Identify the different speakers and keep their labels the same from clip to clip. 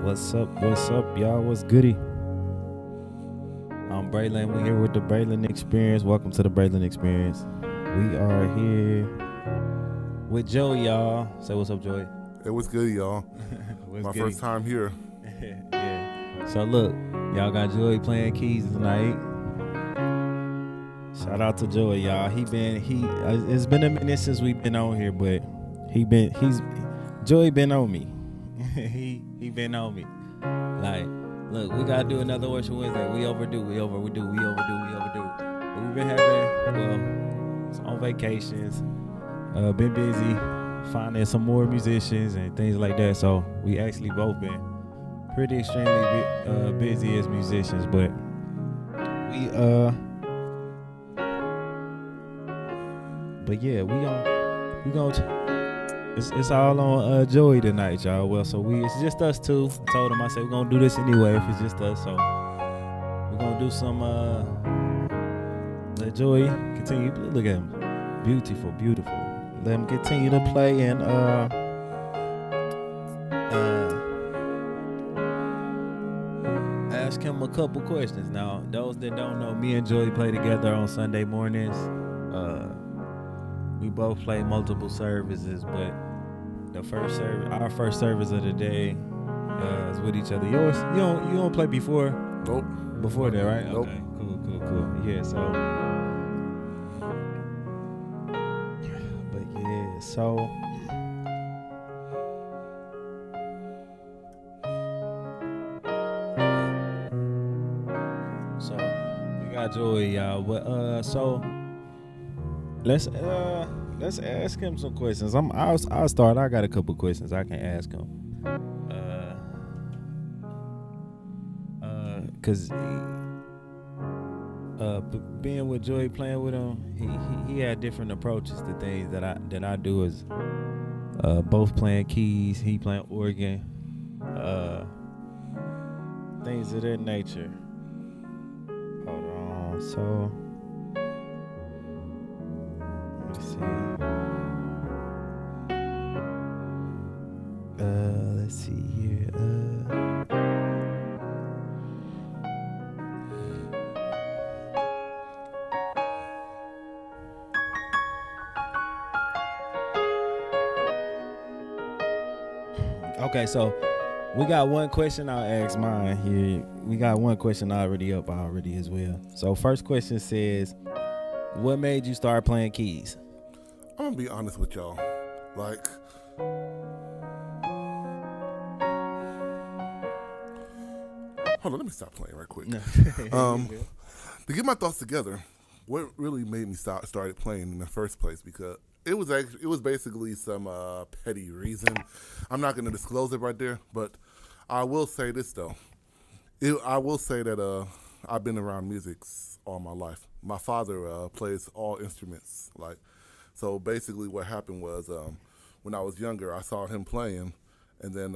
Speaker 1: What's up, y'all? What's goody? I'm Braylon. We here with the Braylon Experience. Welcome to the Braylon Experience. We are here with Joey, y'all. Say what's up, Joey.
Speaker 2: Hey, what's good, y'all?
Speaker 1: What's
Speaker 2: My
Speaker 1: goody?
Speaker 2: first time here.
Speaker 1: Yeah. So look, y'all got Joey playing keys tonight. Shout out to Joey, y'all. It's been a minute since we've been on here, but Joey been on me. he been on me. Like, look, we gotta do another Worship Wednesday. We overdue. But we've been on vacations. Been busy finding some more musicians and things like that. So we actually both been pretty extremely busy as musicians. But we gonna. It's all on Joey tonight, y'all. Well, so it's just us two. I told him, I said, we're going to do this anyway if it's just us. So we're going to do some, let Joey continue. Look at him. Beautiful. Let him continue to play and ask him a couple questions. Now, those that don't know, me and Joey play together on Sunday mornings. We both play multiple services, but our first service of the day is with each other. You don't play before?
Speaker 2: Nope.
Speaker 1: Before that, right?
Speaker 2: Nope.
Speaker 1: Okay, cool. Yeah, so we got Joey, y'all. But so let's ask him some questions. I'll start. I got a couple questions I can ask him. Cause being with Joey, playing with him, he had different approaches to things that I do as both playing keys, he playing organ, things of that nature. Hold on, so. Let's see here. Okay, so we got one question. I'll ask mine here. We got one question already as well. So first question says, what made you start playing keys?
Speaker 2: I'm gonna be honest with y'all. Like, hold on, let me stop playing right quick. To get my thoughts together, what really made me started playing in the first place, because it was basically some petty reason. I'm not gonna disclose it right there, but I will say this though. I will say that I've been around music all my life. My father plays all instruments, like. So basically what happened was when I was younger, I saw him playing, and then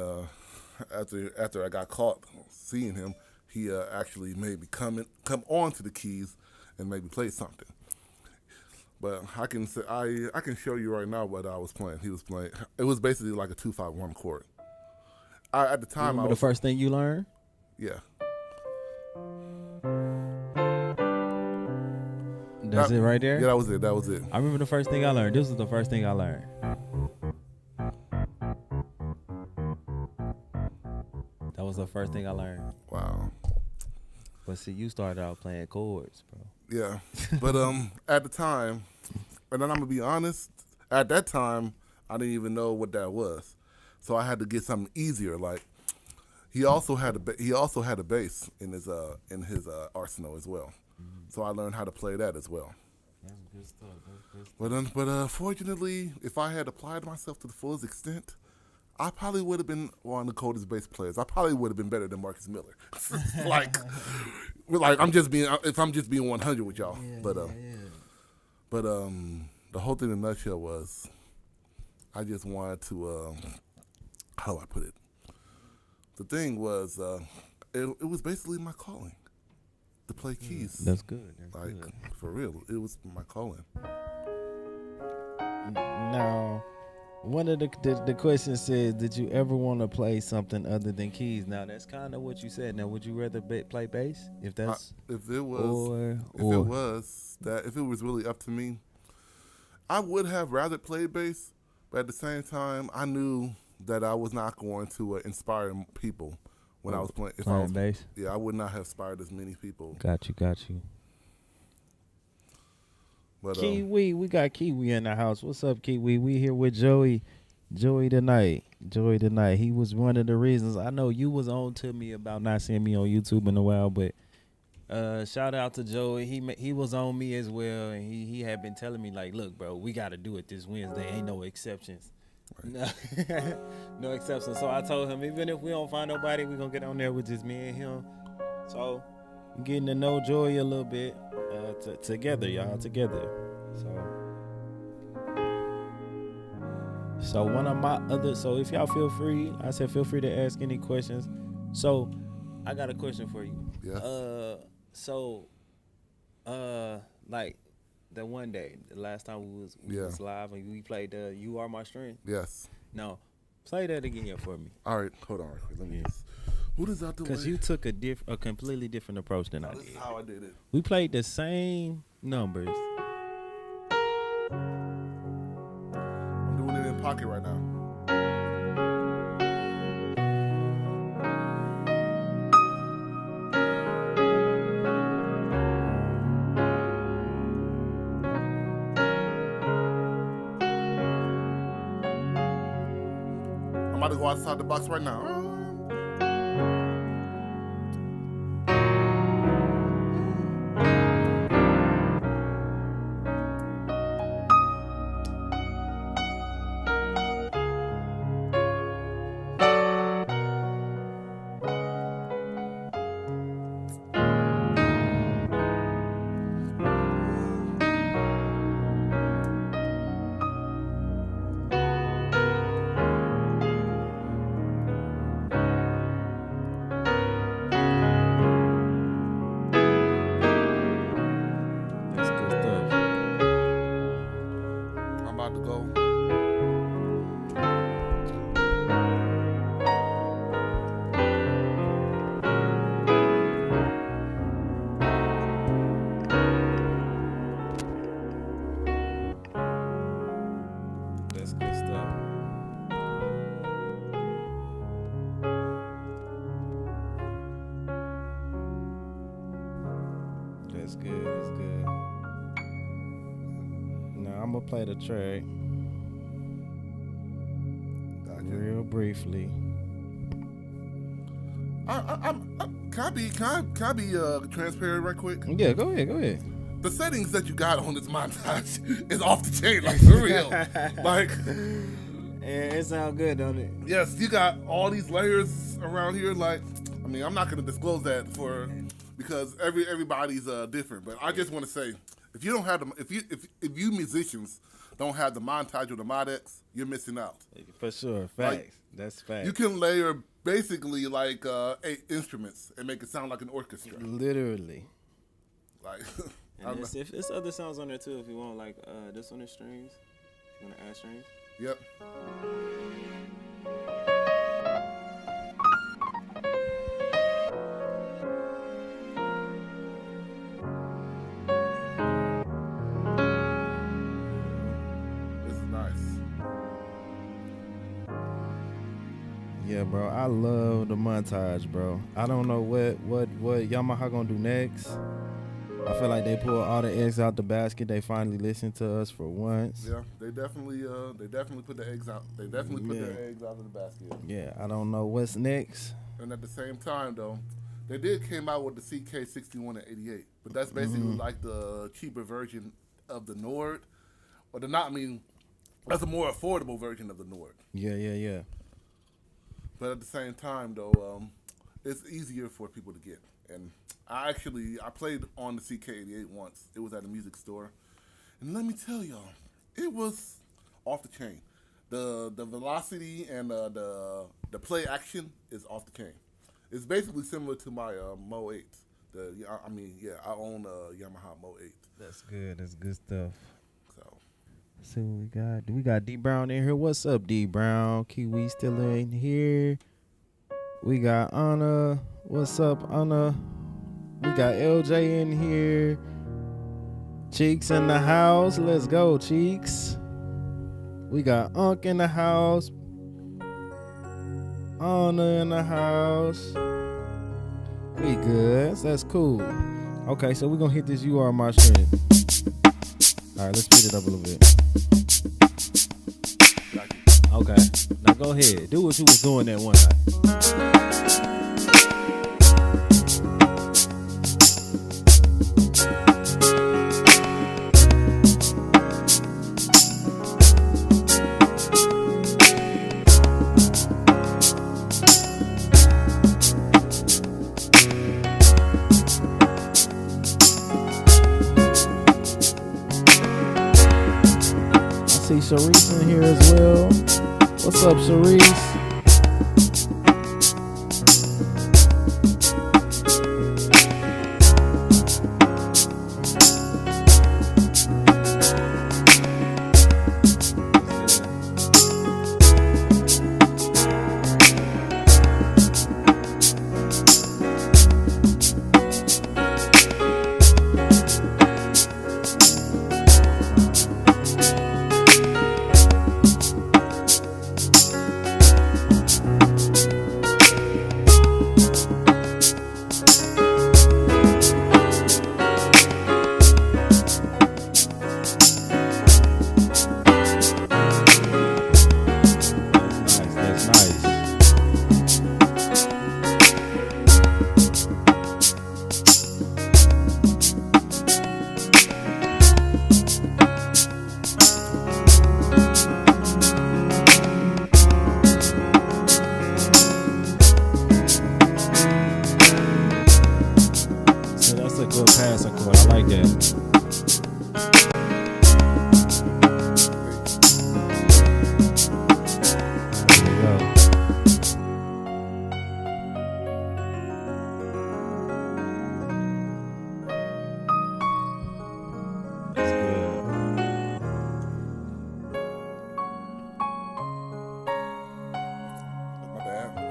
Speaker 2: after I got caught seeing him, he actually made me come on to the keys and maybe play something. But I can show you right now what I was playing. He was playing. It was basically like a 2-5-1 chord. At the time,
Speaker 1: the first thing you learned?
Speaker 2: Yeah.
Speaker 1: That's it right there?
Speaker 2: Yeah, that was it.
Speaker 1: I remember the first thing I learned. This was the first thing I learned. That was the first thing I learned.
Speaker 2: Wow.
Speaker 1: But see, you started out playing chords, bro.
Speaker 2: Yeah. But at the time, and then I'm going to be honest, at that time, I didn't even know what that was. So I had to get something easier. Like, he also had a bass in his arsenal as well. So I learned how to play that as well.
Speaker 1: That's good stuff.
Speaker 2: But fortunately, if I had applied myself to the fullest extent, I probably would have been one of the coldest bass players. I probably would have been better than Marcus Miller. like if I'm just being 100 with y'all. But the whole thing in a nutshell was I just wanted to, how do I put it? The thing was, it was basically my calling to play keys.
Speaker 1: That's good. That's
Speaker 2: Like,
Speaker 1: good.
Speaker 2: for real, it was my calling.
Speaker 1: Now, one of the questions says, did you ever want to play something other than keys? Now, that's kind of what you said. Now, would you rather play bass? If that's
Speaker 2: If it was really up to me, I would have rather played bass. But at the same time, I knew that I was not going to inspire people when I was playing. If I was
Speaker 1: bass?
Speaker 2: Yeah, I would not have inspired as many people.
Speaker 1: Got you.
Speaker 2: But
Speaker 1: Kiwi, we got Kiwi in the house. What's up, Kiwi? We here with Joey tonight. He was one of the reasons. I know you was on to me about not seeing me on YouTube in a while, but shout out to Joey. He was on me as well, and he had been telling me like, look, bro, we got to do it this Wednesday. Ain't no exceptions. Right. No exceptions. So I told him, even if we don't find nobody, we gonna get on there with just me and him. So getting to know Joey a little bit together, y'all, together. So one of my other, so if y'all feel free to ask any questions. So I got a question for you.
Speaker 2: Yeah.
Speaker 1: Like the one day, the last time we was live and we played "You Are My Strength."
Speaker 2: Yes.
Speaker 1: No, play that again for me.
Speaker 2: All right, hold on. Let me just. What is that doing?
Speaker 1: Because you took a completely different approach than I did.
Speaker 2: This is how I did it.
Speaker 1: We played the same numbers.
Speaker 2: I'm doing it in pocket right now. I'm about to go outside the box right now.
Speaker 1: That's good. Now I'm gonna play the track real briefly.
Speaker 2: Can I be transparent right quick?
Speaker 1: Yeah, go ahead.
Speaker 2: The settings that you got on this montage is off the chain, like for real. Like,
Speaker 1: yeah, it sounds good, don't it?
Speaker 2: Yes, you got all these layers around here. Like, I mean, I'm not gonna disclose that because everybody's different. But I just want to say, if you don't have if you musicians don't have the montage or the Modex, you're missing out.
Speaker 1: For sure, facts. That's facts.
Speaker 2: You can layer basically like 8 instruments and make it sound like an orchestra.
Speaker 1: Literally.
Speaker 2: Like,
Speaker 1: and if there's other sounds on there too, if you want, like this one is strings. If you want to add strings.
Speaker 2: Yep.
Speaker 1: Yeah, bro, I love the montage, bro. I don't know what Yamaha gonna do next. I feel like they pulled all the eggs out the basket. They finally listened to us for once.
Speaker 2: Yeah, they definitely put the eggs out. They definitely put their eggs out of the basket.
Speaker 1: Yeah, I don't know what's next.
Speaker 2: And at the same time, though, they did came out with the CK61 and 88, but that's basically like the cheaper version of the Nord, or that's a more affordable version of the Nord.
Speaker 1: Yeah.
Speaker 2: But at the same time, though, it's easier for people to get. And I played on the CK88 once. It was at a music store. And let me tell y'all, it was off the chain. The velocity and the play action is off the chain. It's basically similar to my Mo 8. I own a Yamaha Mo 8.
Speaker 1: That's good. That's good stuff.
Speaker 2: So
Speaker 1: See what we got. We got D Brown in here. What's up, D Brown? Kiwi still in here. We got Anna. What's up, Anna? We got LJ in here. Cheeks in the house. Let's go, Cheeks. We got Unk in the house. Anna in the house. We good. That's cool. Okay, so we're going to hit this You Are My Strength. All right, let's speed it up a little bit. Okay, now go ahead. Do what you was doing that one night. See Sharice in here as well. What's up, Sharice?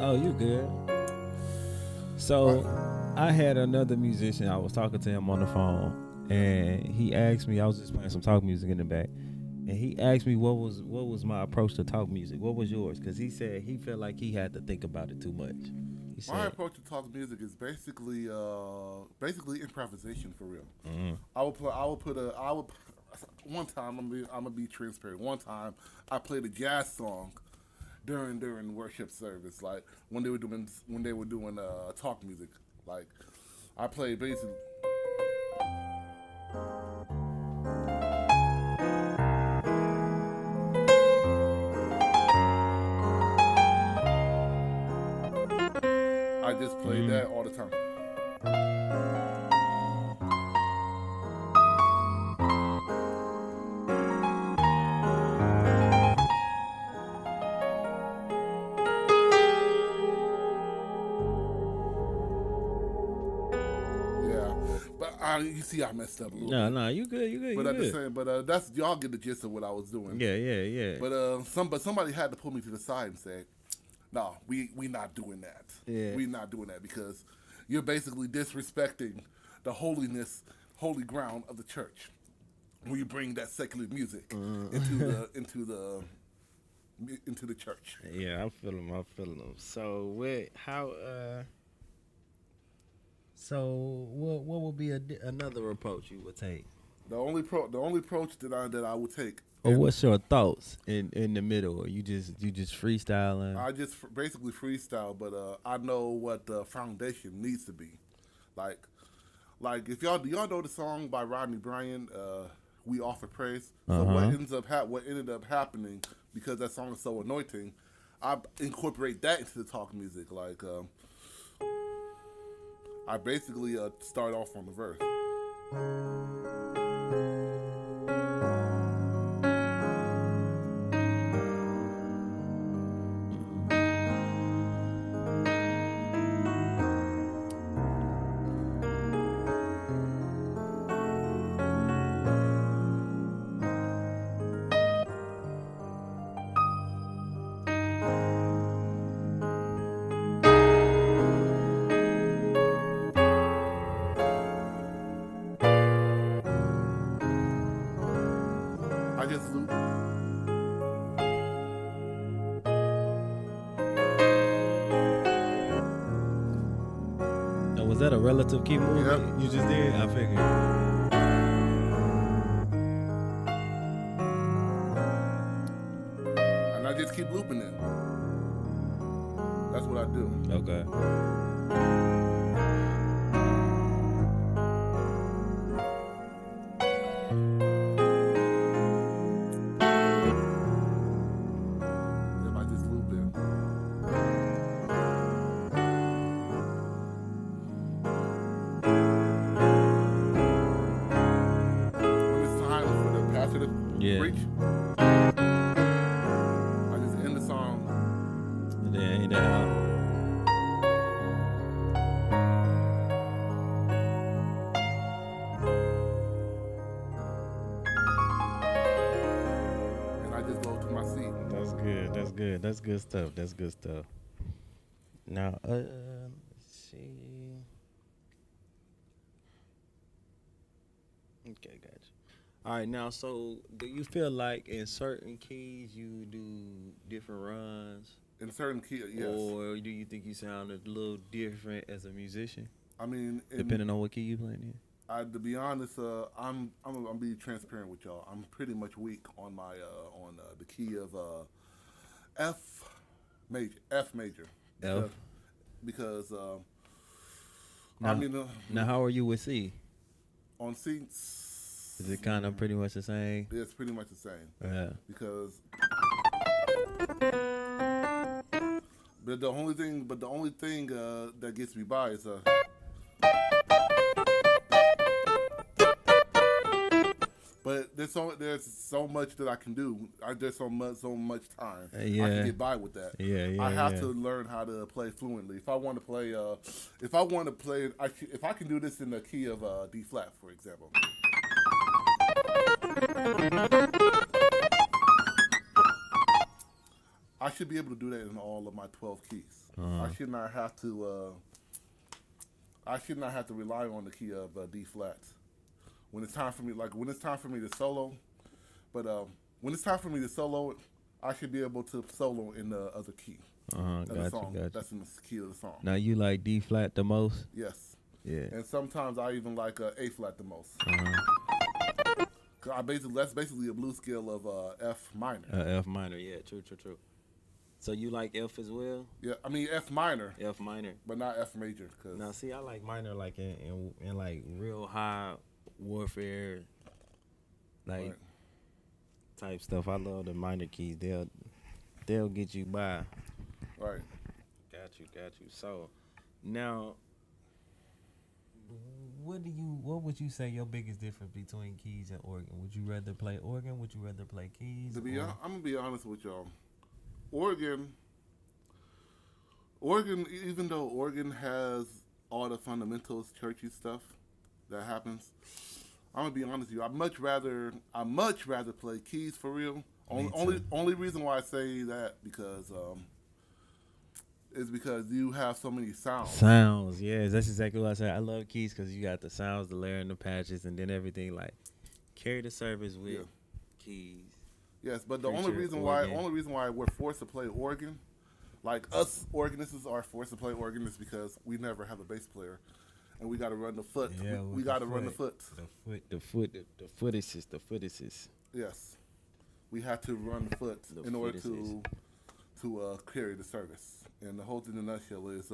Speaker 1: Oh, you good. So I had another musician. I was talking to him on the phone, and he asked me. I was just playing some talk music in the back, and he asked me what was my approach to talk music. What was yours? Because he said he felt like he had to think about it too much.
Speaker 2: My approach to talk music is basically improvisation for real.
Speaker 1: Mm-hmm.
Speaker 2: One time I'm gonna be transparent. One time I played a jazz song during worship service, like when they were doing talk music. Like I played basically. I just played that all the time. You see, I messed up a little bit.
Speaker 1: No, you good.
Speaker 2: But at the same, that's y'all get the gist of what I was doing.
Speaker 1: Yeah.
Speaker 2: But somebody had to pull me to the side and say, "No, we not doing that.
Speaker 1: Yeah.
Speaker 2: We not doing that because you're basically disrespecting the holy ground of the church when you bring that secular music into the church."
Speaker 1: Yeah, I'm feeling them. So what would be another approach you would take?
Speaker 2: The only approach that I would take.
Speaker 1: Or what's your thoughts in the middle? Or you just freestyling?
Speaker 2: I just basically freestyle, but I know what the foundation needs to be. Like if y'all know the song by Rodney Bryan, "We Offer Praise." So what ended up happening, because that song is so anointing, I incorporate that into the talk music. Like I basically start off on the verse.
Speaker 1: was that a relative key movement
Speaker 2: Yep.
Speaker 1: you just did? I figured.
Speaker 2: And I just keep looping it. That's what I do.
Speaker 1: Okay.
Speaker 2: If I just loop it. When it's time for the passive
Speaker 1: Yeah.
Speaker 2: breach, I just end the song.
Speaker 1: And then ain't that how?
Speaker 2: And I just go to my seat.
Speaker 1: That's good. That's good. That's good stuff. That's good stuff. Now, let's see. Okay, gotcha. All right, now, so do you feel like in certain keys you do different runs?
Speaker 2: In certain key, yes.
Speaker 1: Or do you think you sound a little different as a musician,
Speaker 2: I mean,
Speaker 1: depending on what key you playing in?
Speaker 2: to be honest, I'm gonna be transparent with y'all. I'm pretty much weak on my the key of F major.
Speaker 1: F.
Speaker 2: Because
Speaker 1: Now,
Speaker 2: I mean
Speaker 1: now, how are you with C?
Speaker 2: on seats,
Speaker 1: Is it kind of pretty much the same?
Speaker 2: it's pretty much the same.
Speaker 1: Yeah.
Speaker 2: Because but the only thing that gets me by is but there's so much that I can do. There's so much time I
Speaker 1: Yeah.
Speaker 2: can get by with that.
Speaker 1: Yeah,
Speaker 2: I have
Speaker 1: yeah.
Speaker 2: to learn how to play fluently. If I want to play, if I can do this in the key of D flat, for example. I should be able to do that in all of my 12 keys. I should not have to. I should not have to rely on the key of D flat when it's time for me. Like when it's time for me to solo, but when it's time for me to solo, I should be able to solo in the other key of the
Speaker 1: Gotcha,
Speaker 2: song.
Speaker 1: gotcha.
Speaker 2: That's in the key of the song.
Speaker 1: Now, you like D flat the most?
Speaker 2: Yes,
Speaker 1: Yeah.
Speaker 2: and sometimes I even like A flat the most.
Speaker 1: Uh-huh.
Speaker 2: 'Cause that's basically a blues scale of F minor.
Speaker 1: F minor, yeah, true. So you like F as well?
Speaker 2: Yeah, I mean F minor,
Speaker 1: F minor.
Speaker 2: but not F major. Cause
Speaker 1: Now, see, I like minor like in like real high warfare, like
Speaker 2: Right.
Speaker 1: type stuff. I love the minor keys. They'll get you by.
Speaker 2: right.
Speaker 1: Got you. So now, what would you say your biggest difference between keys and organ? Would you rather play organ? Would you rather play keys?
Speaker 2: To be,
Speaker 1: or-
Speaker 2: I'm gonna be honest with y'all. Organ. Even though organ has all the fundamentals, churchy stuff that happens, I'm gonna be honest with you. I much rather play keys for real. Only reason why I say that is because you have so many sounds.
Speaker 1: Sounds, yes, that's exactly what I said. I love keys because you got the sounds, the layer, and the patches, and then everything like carry the service with
Speaker 2: Yeah.
Speaker 1: keys.
Speaker 2: Yes, but the only
Speaker 1: Preacher,
Speaker 2: reason why we're forced to play organ, like us organists are forced to play organ, is because we never have a bass player, and we got to run the foot.
Speaker 1: Yeah,
Speaker 2: we
Speaker 1: with
Speaker 2: got
Speaker 1: the
Speaker 2: to run the
Speaker 1: foot.
Speaker 2: foot.
Speaker 1: The foot assist.
Speaker 2: Yes, we have to run the foot
Speaker 1: The
Speaker 2: in order
Speaker 1: foot
Speaker 2: to carry the service. And the whole thing in a nutshell is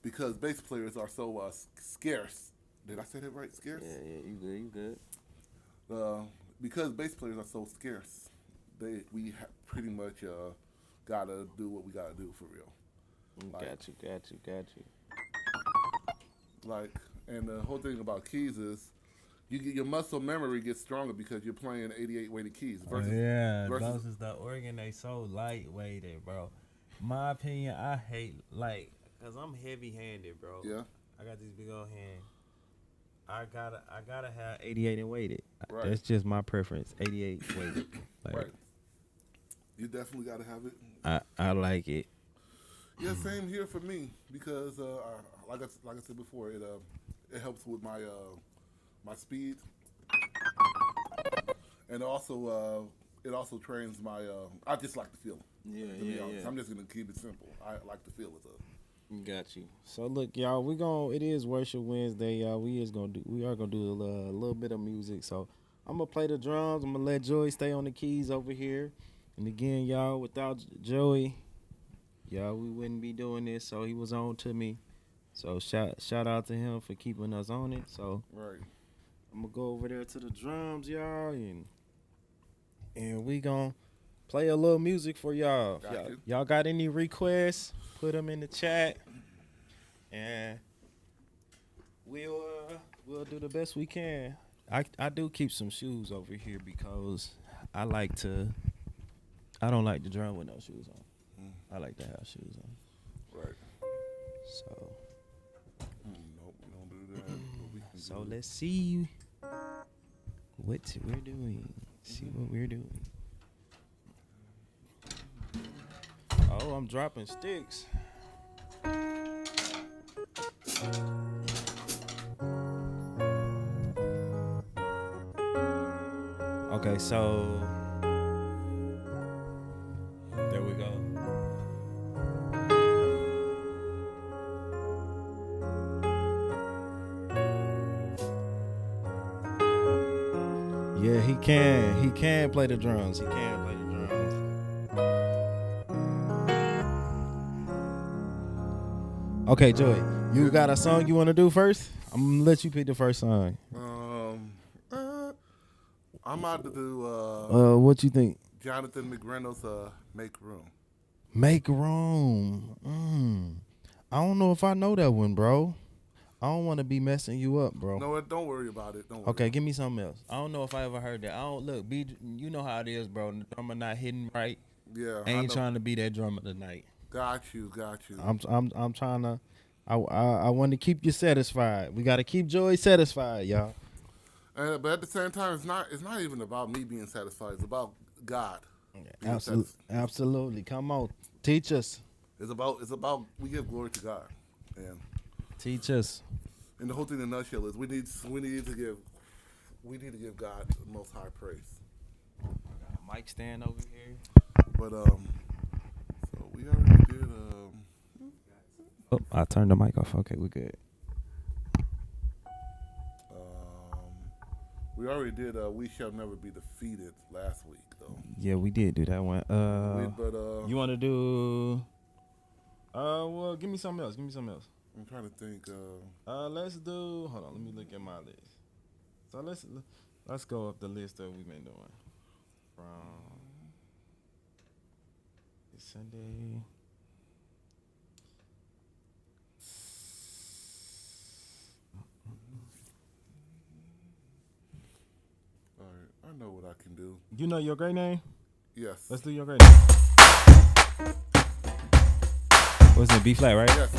Speaker 2: because bass players are so scarce. Did I say that right? Scarce.
Speaker 1: Yeah, you good.
Speaker 2: Because bass players are so scarce, we pretty much gotta do what we gotta do for real.
Speaker 1: Got you.
Speaker 2: Like, and the whole thing about keys is your muscle memory gets stronger because you're playing 88 weighted keys versus
Speaker 1: versus the organ, they so lightweighted, bro. My opinion, I hate cause I'm heavy handed, bro.
Speaker 2: yeah.
Speaker 1: I got these big old hands. I gotta have 88 and weighted.
Speaker 2: Right.
Speaker 1: That's just my preference. 88 weighted.
Speaker 2: Right. You definitely gotta have it.
Speaker 1: I like it.
Speaker 2: Yeah, same here for me because like I said before, it helps with my my speed, and also it also trains my. I just like the feeling.
Speaker 1: Yeah,
Speaker 2: to be honest, I'm just gonna keep it simple. I like the feel of
Speaker 1: Got you. So look, y'all, it is Worship Wednesday, y'all. We are gonna do a little bit of music. So I'm gonna play the drums. I'm gonna let Joey stay on the keys over here. And again, y'all, without Joey, y'all, we wouldn't be doing this. So he was on to me. So shout out to him for keeping us on it. So
Speaker 2: Right.
Speaker 1: I'm gonna go over there to the drums, y'all, and we gonna play a little music for y'all. Y'all got any requests? Put them in the chat, and we'll do the best we can. I do keep some shoes over here because I don't like to drum with no shoes on. I like to have shoes on.
Speaker 2: Right.
Speaker 1: So.
Speaker 2: Nope, we don't do that.
Speaker 1: So let's see what we're doing. See what we're doing. Oh, I'm dropping sticks. Okay, so there we go. Yeah, he can play the drums. He can play the drums. Okay, Joey, you got a song you want to do first? I'm gonna let you pick the first song.
Speaker 2: I'm about to do
Speaker 1: What you think?
Speaker 2: Jonathan McReynolds' Make Room.
Speaker 1: Make Room. I don't know if I know that one, bro. I don't want to be messing you up, bro.
Speaker 2: No, don't worry about it. Don't worry.
Speaker 1: Okay, give me something else. I don't know if I ever heard that. I don't look. You know how it is, bro. The drummer not hitting right.
Speaker 2: Yeah.
Speaker 1: I ain't trying to be that drummer tonight.
Speaker 2: Got you.
Speaker 1: I'm trying to. I want to keep you satisfied. We got to keep Joey satisfied, y'all.
Speaker 2: But at the same time, it's not even about me being satisfied. It's about God.
Speaker 1: Yeah, absolutely. Come on, teach us.
Speaker 2: It's about we give glory to God, and
Speaker 1: teach us.
Speaker 2: And the whole thing in a nutshell is we need to give God the most high praise.
Speaker 1: I got a mic stand over here.
Speaker 2: But so we already did.
Speaker 1: Oh, I turned the mic off. Okay, we good.
Speaker 2: We already did. We shall never be defeated last week, though.
Speaker 1: Yeah, we did do that one. You want to do? Well, give me something else.
Speaker 2: I'm trying to think.
Speaker 1: Let's do. Hold on, let me look at my list. So let's go up the list that we've been doing from this Sunday.
Speaker 2: All right, I know what I can do.
Speaker 1: You know your great name?
Speaker 2: Yes.
Speaker 1: Let's do your great name. What's it? B flat, right?
Speaker 2: Yes.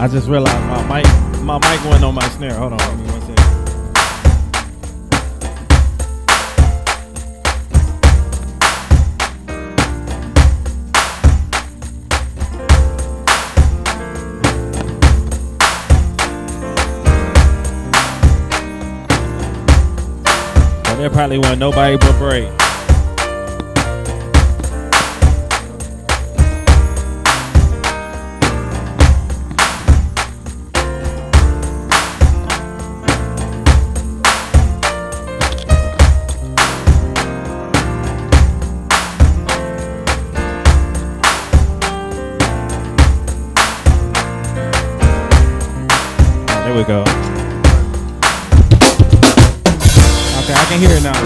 Speaker 1: I just realized my mic went on my snare. Hold on, give me 1 second. Well, there probably wasn't nobody but Bray. There we go. Okay, I can hear it now.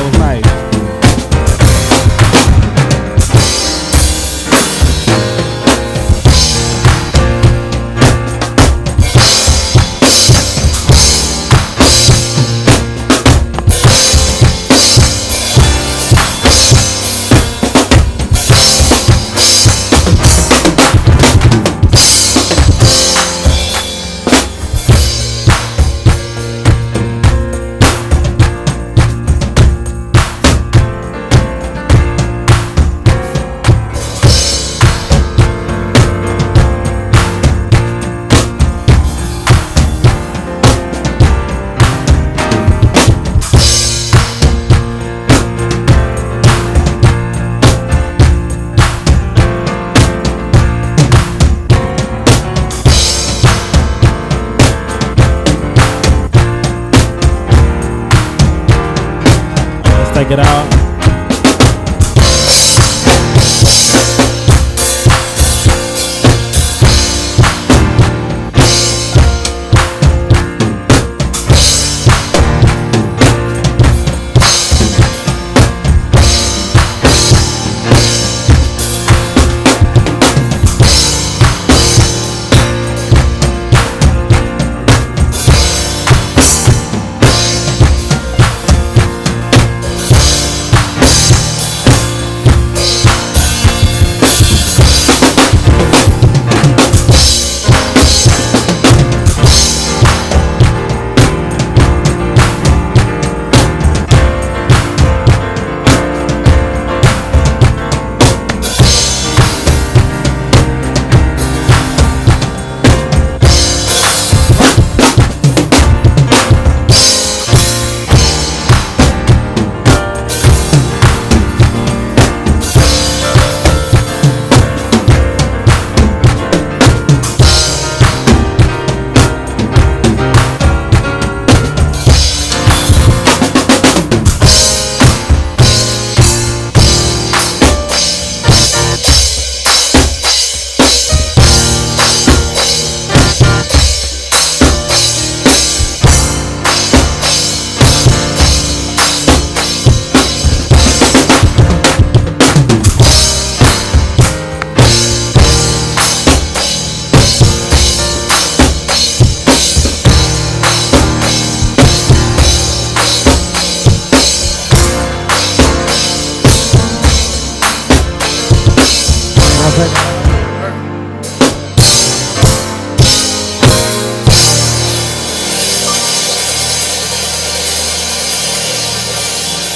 Speaker 1: That was nice. Take it out.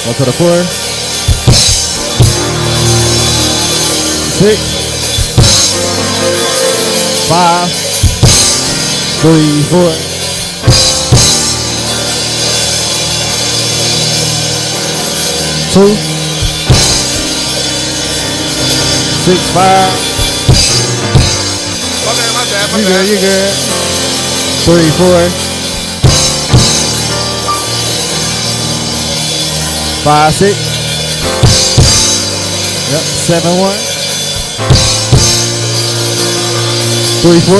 Speaker 1: Go to the 4, 6, 5, 3, 4. Two, 6, 5.
Speaker 2: My bad.
Speaker 1: You good. 3, 4. 5, 6. Yep. 7, 1. 3, 4.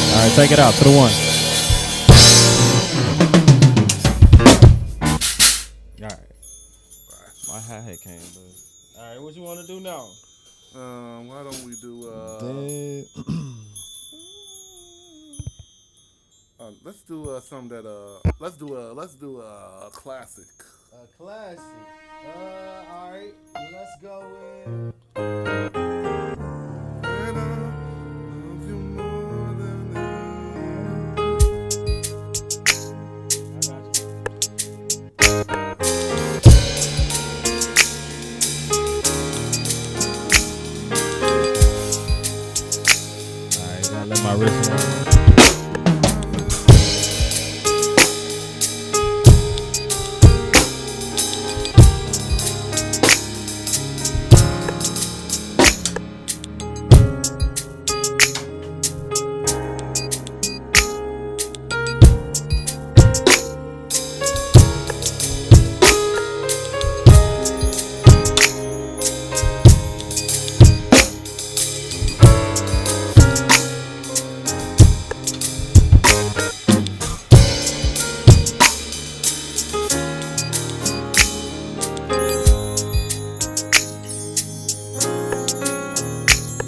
Speaker 1: All right, take it out to the 1. All right. My hi-hat came, but all right. What you want to do now?
Speaker 2: Why don't we do? Let's do something that. Let's do a classic.
Speaker 3: A classic. All right. Let's go with.
Speaker 2: And I love you more than
Speaker 1: my wrist one.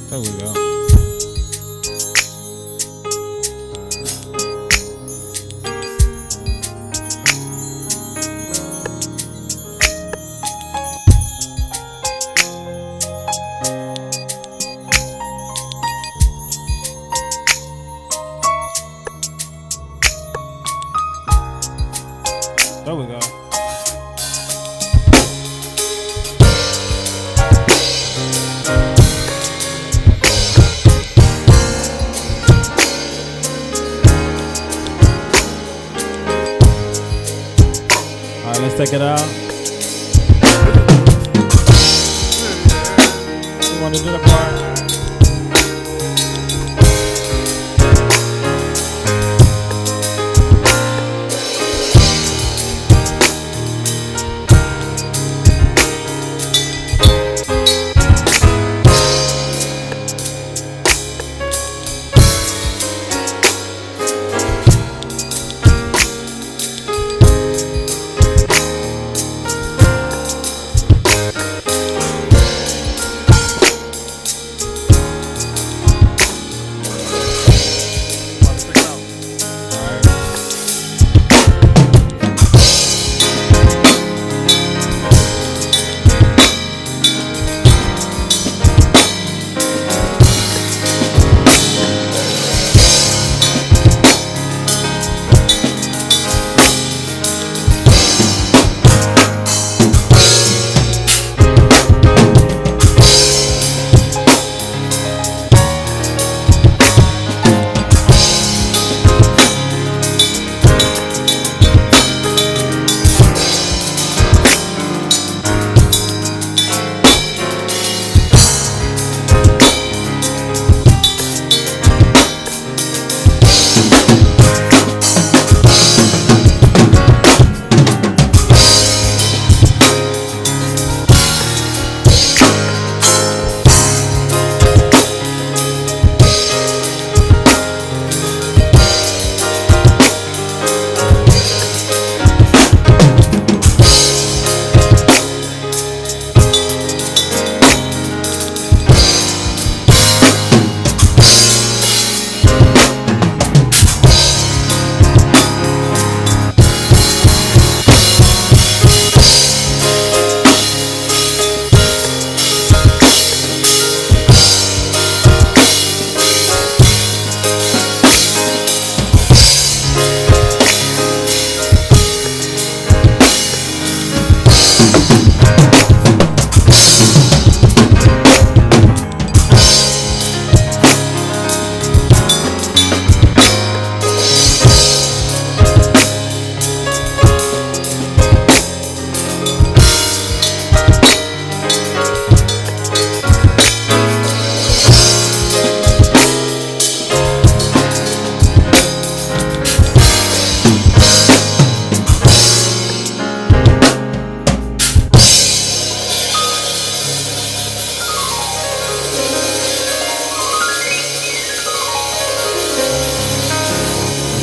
Speaker 1: There we go. There we go. All right, let's take it out. You want to do the part?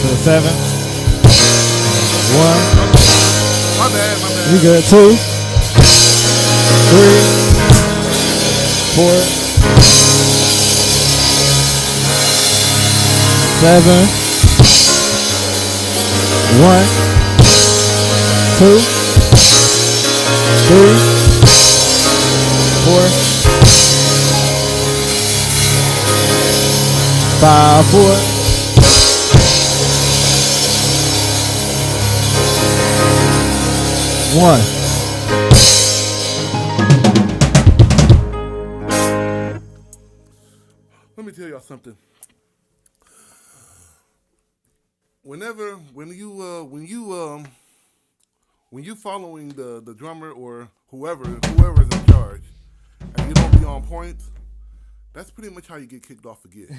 Speaker 1: To the 7. 1.
Speaker 2: My bad.
Speaker 1: You good? 2. 3. 4. 7. 1. 2. 3. 4. 5. 4. 1.
Speaker 2: Let me tell y'all something. when you following the drummer or whoever's in charge, and you don't be on point, that's pretty much how you get kicked off a gig.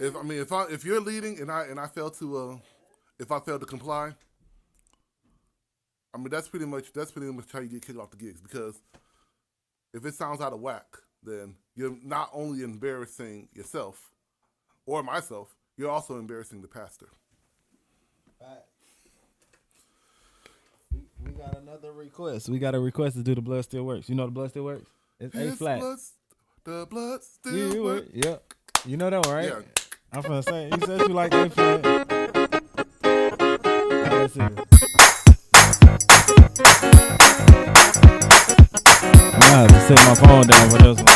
Speaker 2: If you're leading and I fail to comply, that's pretty much how you get kicked off the gigs, because if it sounds out of whack, then you're not only embarrassing yourself or myself, you're also embarrassing the pastor.
Speaker 1: We got another request. We got a request to do The Blood Still Works. You know The Blood Still Works? It's A flat.
Speaker 2: The blood still works.
Speaker 1: Yep. You know that one, right?
Speaker 2: Yeah.
Speaker 1: I'm finna say, you said you like A flat. Let's see it. I have to set my phone down for this one.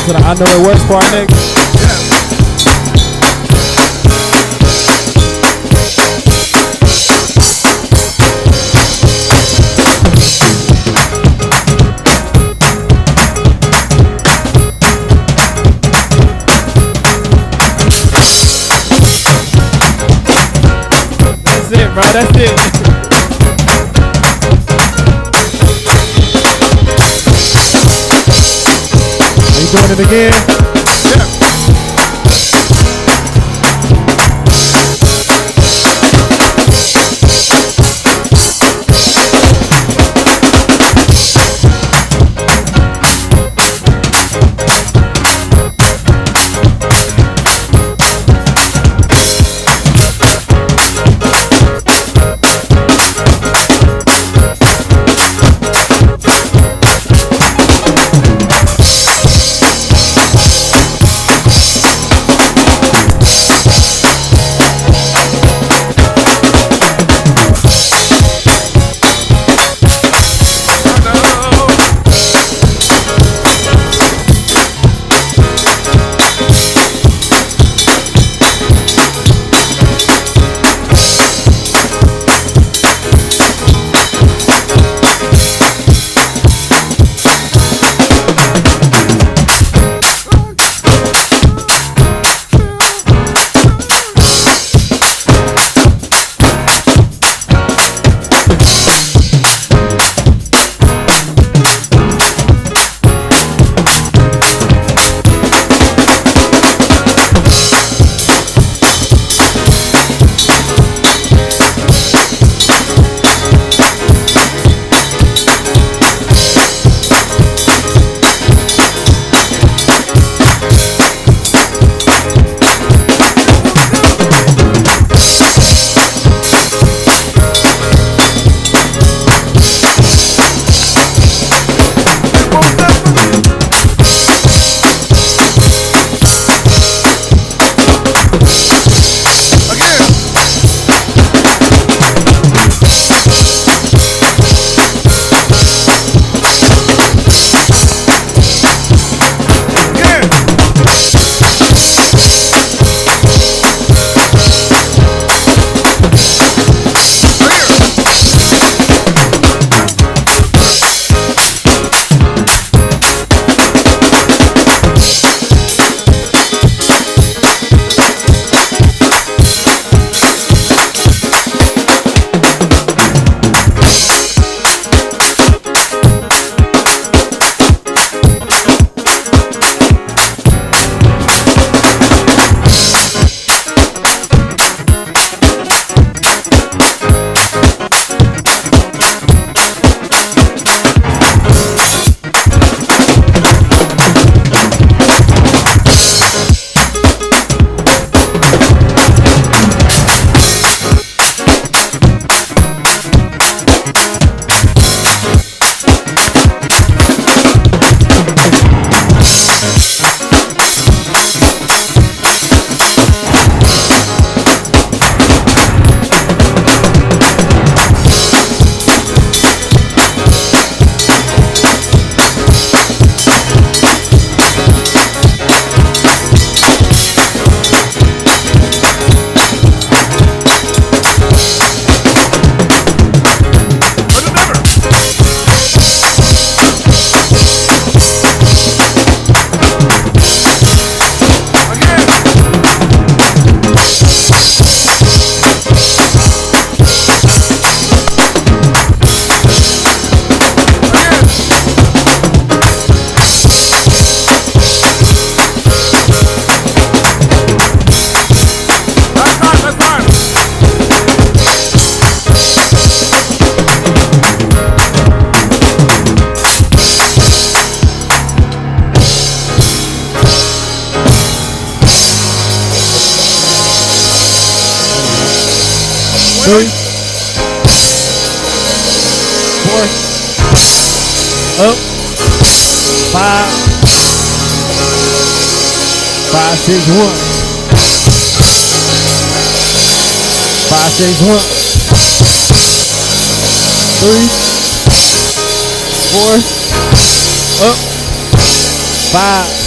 Speaker 1: To the I Know It Works part next. That's it, bro. That's it. Doing it again? Yeah. 3, 4, up, 5, 5, 6, 1, 5, 6, 1, 3, 4, up, 5.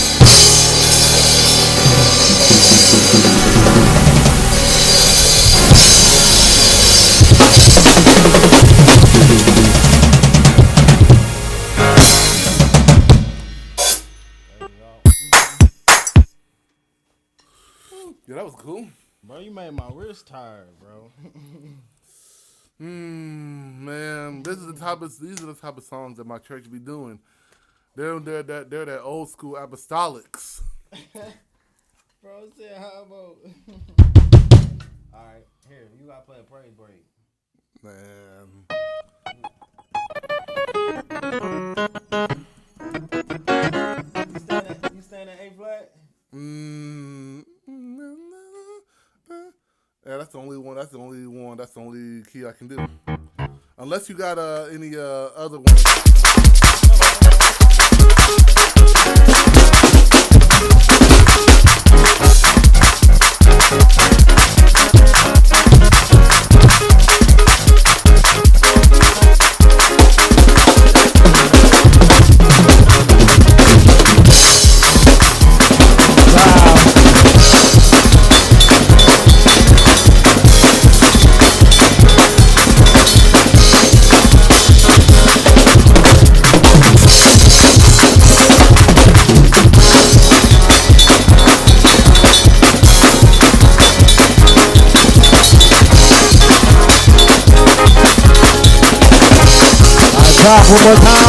Speaker 2: Yeah, that was cool.
Speaker 3: Bro, you made my wrist tired, bro.
Speaker 2: Man, these are the type of songs that my church be doing. They're that old school apostolics.
Speaker 3: Bro said, how about? Alright, here, you gotta play a praise break.
Speaker 2: Man.
Speaker 3: You stand at A flat?
Speaker 2: Yeah, that's the only one. That's the only key I can do. Unless you got any other ones.
Speaker 1: Drop one more time.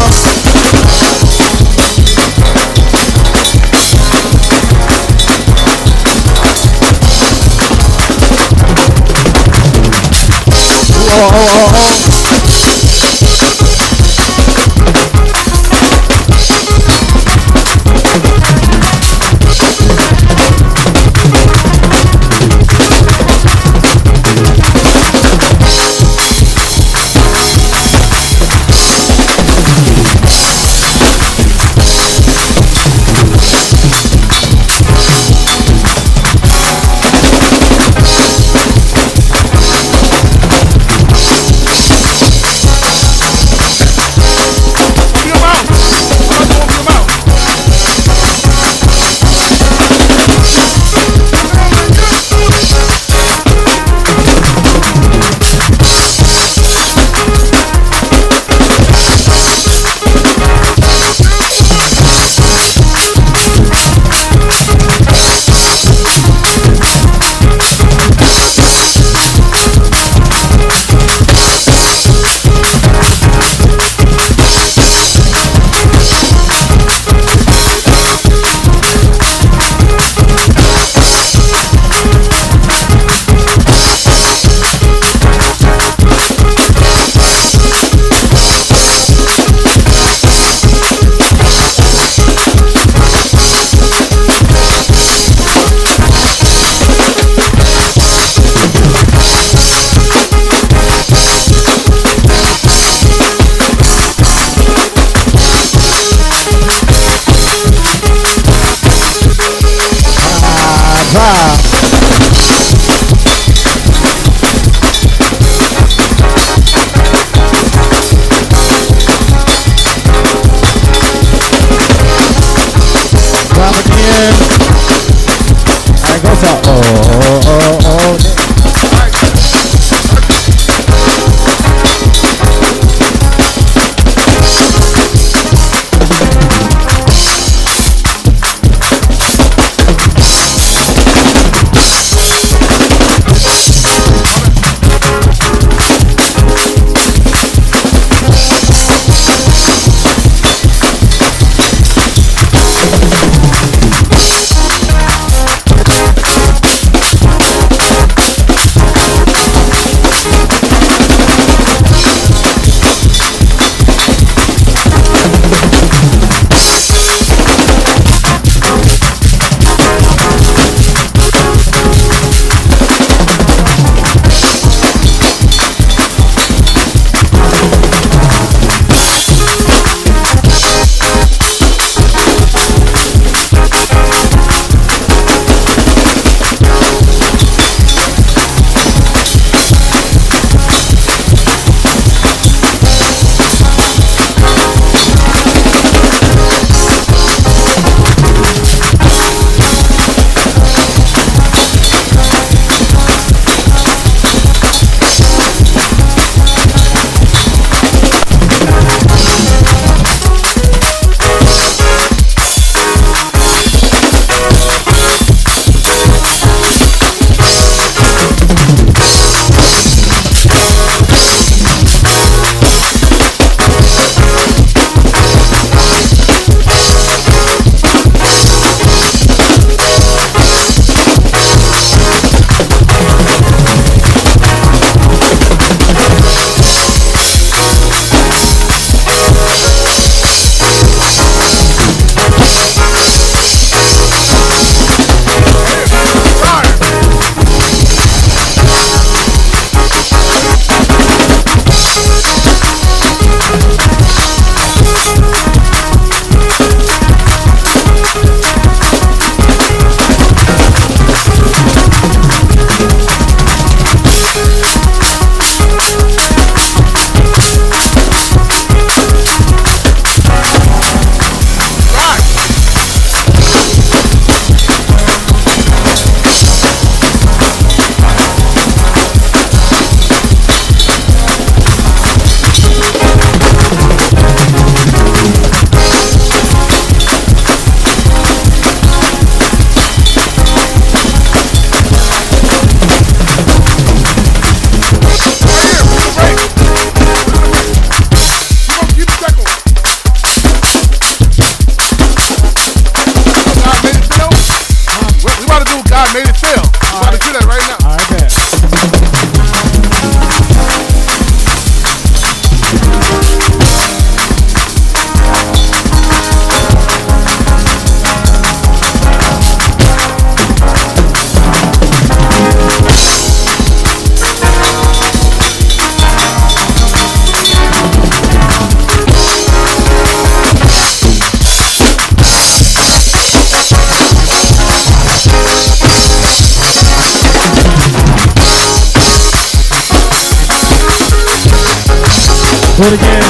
Speaker 1: Do it again.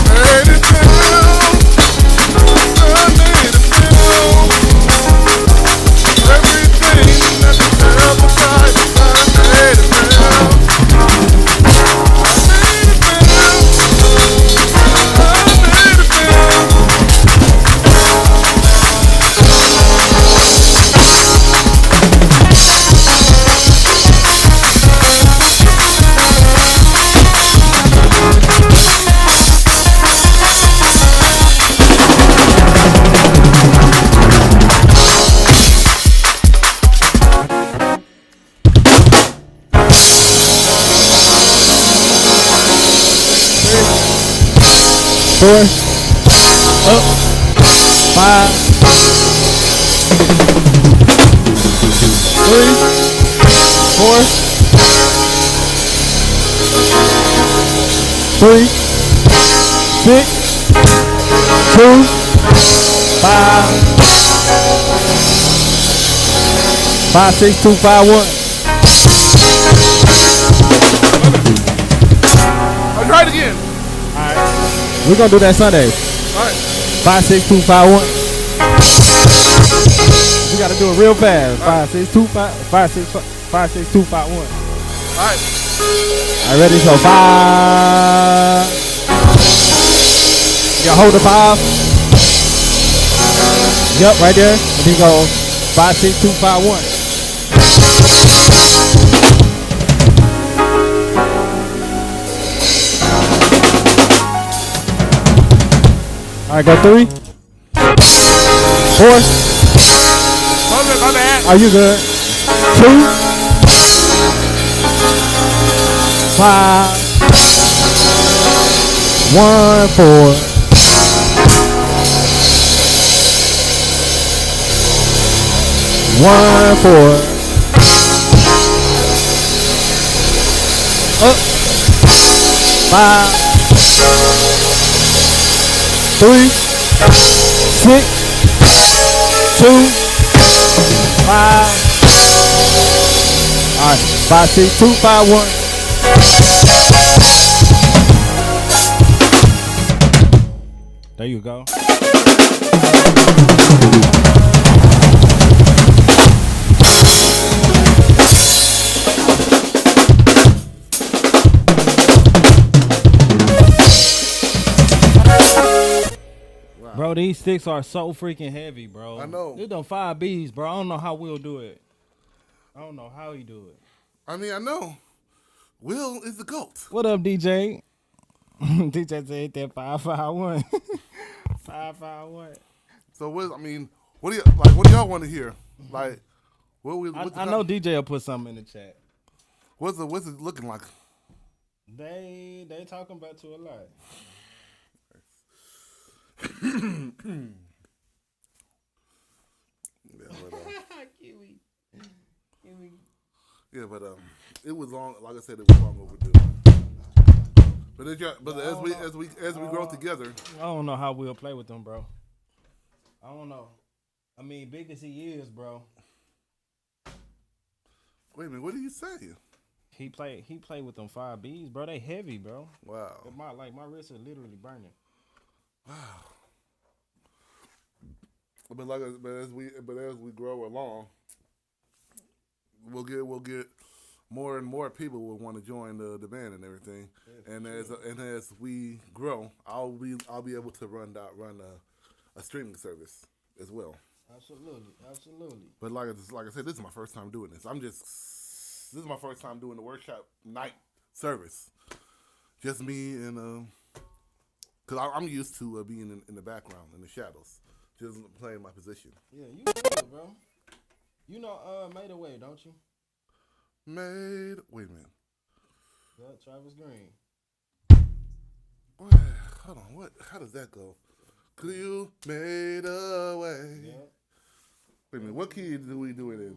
Speaker 2: Made it down. I made it down. Everything that the devil tried, I made it down. Made it down. I made it down.
Speaker 1: Four. Up. Five. Three. Four. Three. 6. 2. 5. 5, 6, 2, 5, 1.
Speaker 2: I'll try it again.
Speaker 1: We're gonna do that Sunday.
Speaker 2: Alright.
Speaker 1: 5, 6, 2, 5, 1. We gotta do it real fast. 5, 6, 2, 5, 5, 6, 5, 6, 2, 5, 1.
Speaker 2: Alright.
Speaker 1: Alright, ready? So 5. Yeah, hold the 5. Yep, right there. And then go 5, 6, 2, 5, 1. Alright, go 3. 4.
Speaker 2: My bad.
Speaker 1: Are you good? 2. 5. 1, 4. 1, 4. Up. 5. 3, 6, 2, 5. Alright, 5, 6, 2, 5, 1. There you go. Bro, these sticks are so freaking heavy, bro.
Speaker 2: I know.
Speaker 1: These done 5 Bs, bro. I don't know how Will do it. I don't know how he do it.
Speaker 2: I mean, I know. Will is the GOAT.
Speaker 1: What up, DJ? DJ said that 551. 551.
Speaker 2: So what? I mean, what do you like? What do y'all want to hear? Like,
Speaker 1: I know DJ will put something in the chat.
Speaker 2: What's it looking like?
Speaker 1: They talking about to a lot.
Speaker 3: Kiwi.
Speaker 2: Yeah, but it was long. Like I said, it was long overdue. But as we grow together,
Speaker 1: I don't know how we'll play with them, bro. I don't know. I mean, big as he is, bro.
Speaker 2: Wait a minute, what are you saying?
Speaker 1: He play with them 5 Bs, bro. They heavy, bro.
Speaker 2: Wow.
Speaker 1: My wrists are literally burning.
Speaker 2: Wow. But as we grow along, we'll get more and more people will want to join the band and everything. Yeah, and as we grow, I'll be able to run a streaming service as well.
Speaker 1: Absolutely.
Speaker 2: But like I said, this is my first time doing this. This is my first time doing the workshop night service. Just me and because I'm used to being in the background in the shadows, just playing my position.
Speaker 1: Yeah, you good, bro. You know Made Away, don't you?
Speaker 2: Wait a minute.
Speaker 1: Yeah, Travis Green.
Speaker 2: Hold on, what? How does that go? Could you made a way?
Speaker 1: Yeah.
Speaker 2: Wait a minute, what key do we do it in?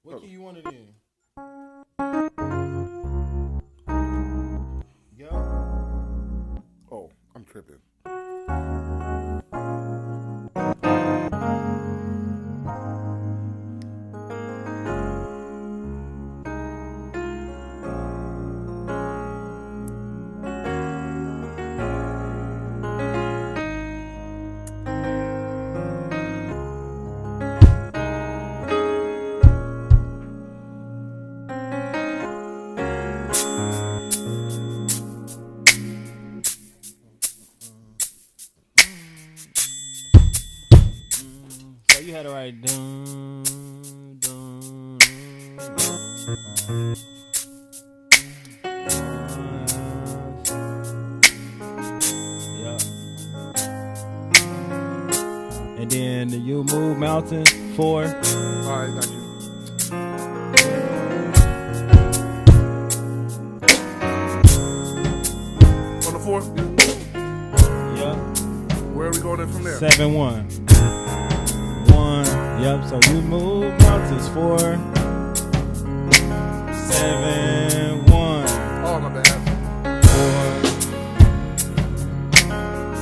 Speaker 1: What key you want it in? Yeah.
Speaker 2: Oh, I'm tripping.
Speaker 1: you had it right. Dun, dun, yeah. And then you move mountain 4.
Speaker 2: All right, got you. On the 4?
Speaker 1: Yeah.
Speaker 2: Where are we going in from there?
Speaker 1: 7 1. 1. Yep. So you move mountains 4. 7 1.
Speaker 2: Oh, my bad.
Speaker 1: 4.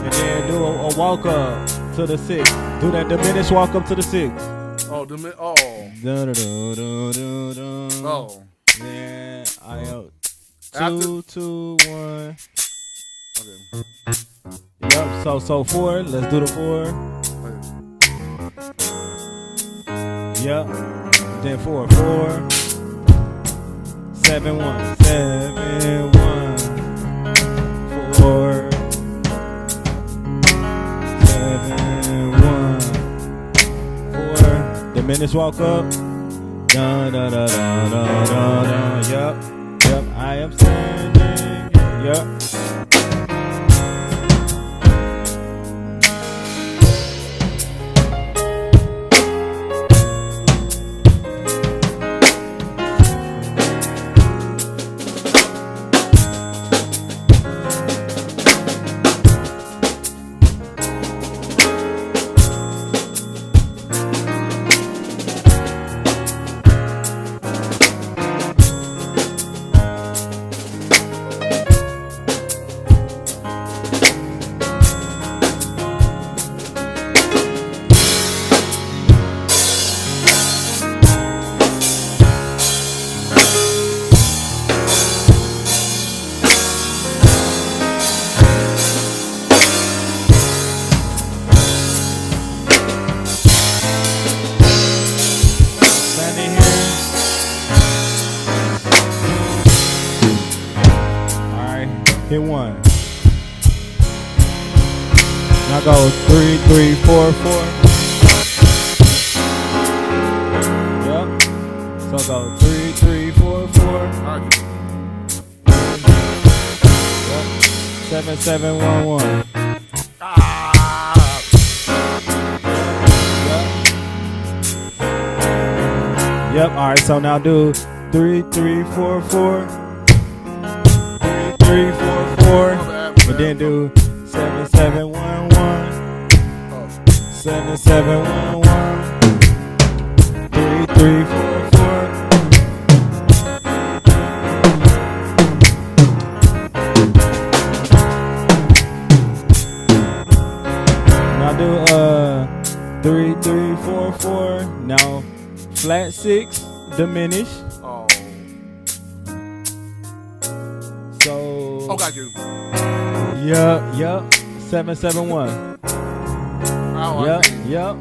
Speaker 1: And then do a walk up to the 6. Do that diminished walk up to the 6.
Speaker 2: Oh,
Speaker 1: Dun, dun, dun, dun, dun.
Speaker 2: Oh.
Speaker 1: Then I up.
Speaker 2: After-
Speaker 1: 2 2 1.
Speaker 2: Okay.
Speaker 1: Yep. So 4. Let's do the 4. Yep. Then 4 4. 7 1 7 1 4 7 1 4. Diminish walk up. Dun dun dun dun dun dun dun. Yep. Yep. I am standing. Yep. Hit 1. Now go 3 3 4 4. Yep. So go 3 3 4 4. Yep. 7 7 1 1. Yep. All right. So now do 3 3 4 4. 3 4 4. And then do 7 7 1 1. 7 7 1 1. 3 3 4 4. Now do 3 3 4 4. Now flat 6 diminish.
Speaker 2: Oh, got you.
Speaker 1: Yep. 7 7 1.
Speaker 2: Oh,
Speaker 1: Yep.
Speaker 2: okay.
Speaker 1: Yep.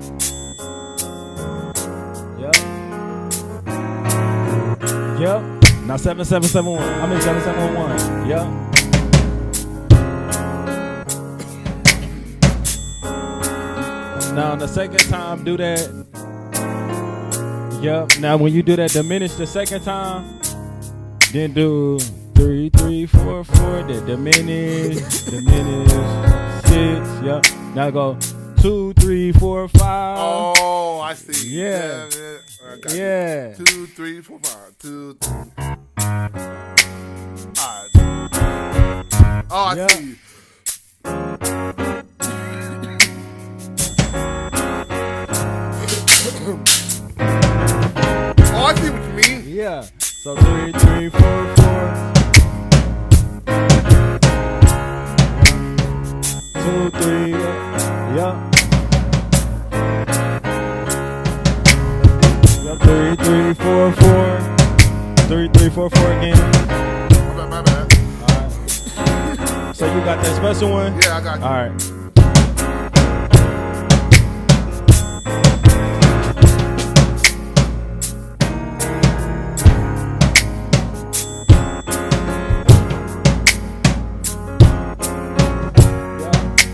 Speaker 1: Yep. Now 7 7 7 1. I mean 7 7 1 1. Yep. Now the second time do that. Yep. Now when you do that diminish the second time, then do 3 3 4 4. Then diminish 6. Yep. Now go 2 3 4 5.
Speaker 2: Oh, I see.
Speaker 1: Yeah.
Speaker 2: Yeah. 2 3 4 5. 2 3. Alright. Oh, I see. Oh, I see what you mean.
Speaker 1: Yeah. So 3 3 4 4. 2 3. Yep. Yep. 3 3 4 4. 3 3 4 4 again.
Speaker 2: My bad.
Speaker 1: Alright. So you got that special one?
Speaker 2: Yeah, I got you.
Speaker 1: Alright.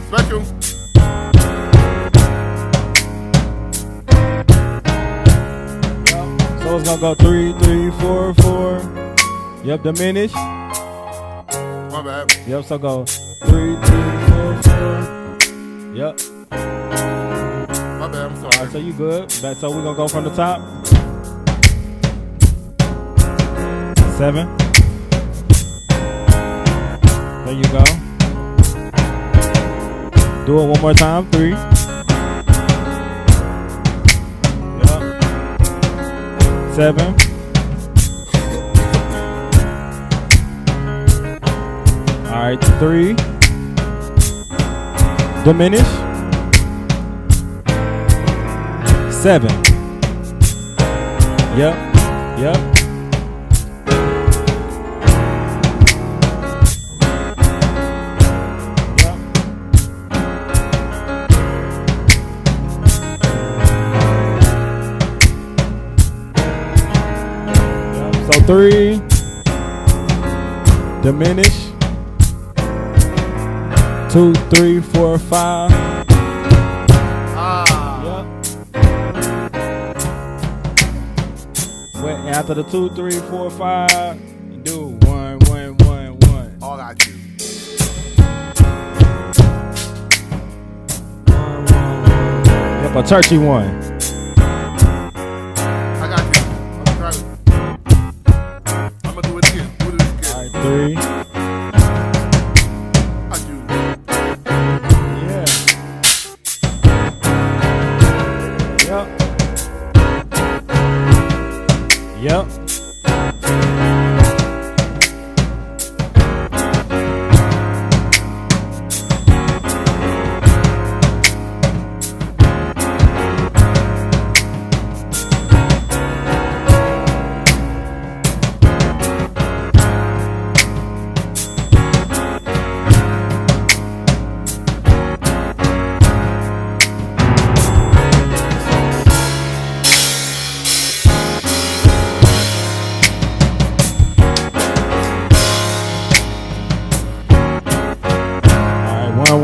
Speaker 2: Special.
Speaker 1: gonna go 3, 3, 4, 4. Yep, diminish.
Speaker 2: My bad.
Speaker 1: Yep, so go 3, 3, 4, 4. Yep.
Speaker 2: My bad. I'm
Speaker 1: All
Speaker 2: sorry.
Speaker 1: right, so you good. So we're gonna go from the top. 7. There you go. Do it one more time. 3. Yep. 7. All right, 3. Diminish. 7. Yep. Yep. So 3, diminish, 2, 3, 4, 5. Yep. Wait, after the 2, 3, 4, 5, do 1, 1, 1, 1.
Speaker 2: All got you.
Speaker 1: 1, 1, 1. Yep, a churchy one.
Speaker 2: I got you. I'm gonna do it again. Do it again.
Speaker 1: All right, 3.
Speaker 2: I do.
Speaker 1: Yeah. Yep. Yep.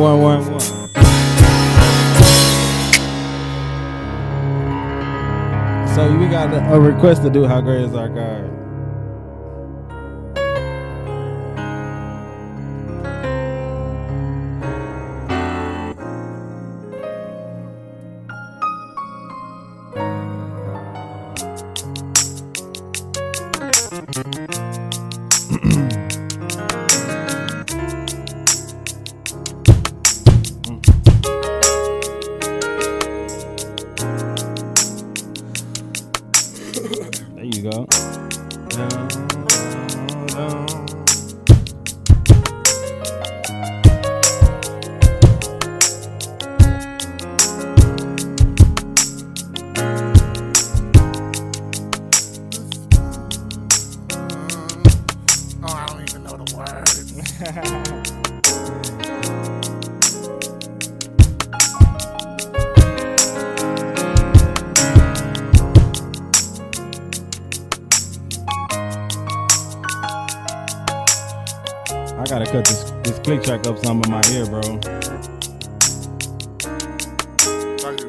Speaker 1: One. So we got a request to do How Great Is Our God. There you go.
Speaker 2: Oh, I don't even know the words.
Speaker 1: I gotta cut this click track up some in my ear, bro.
Speaker 2: I do.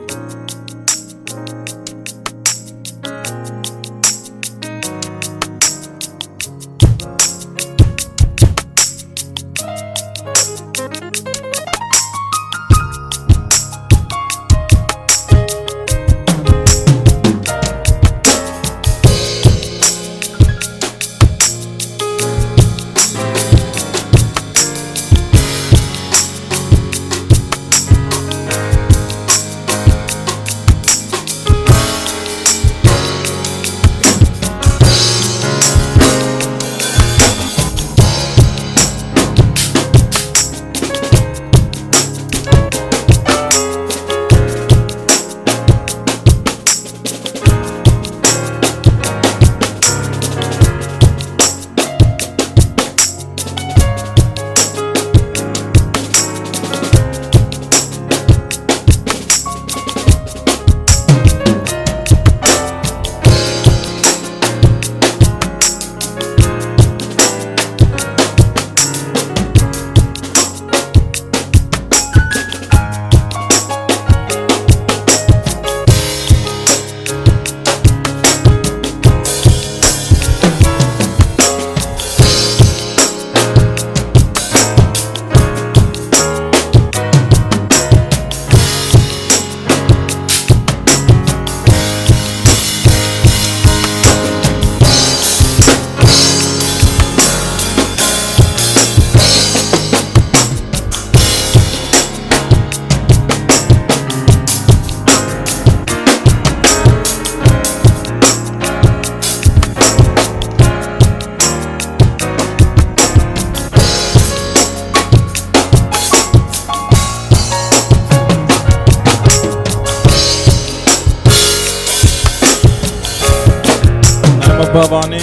Speaker 1: Bub on in.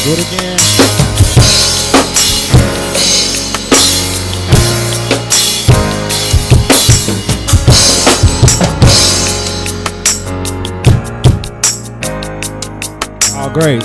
Speaker 1: Do it again. Oh, great.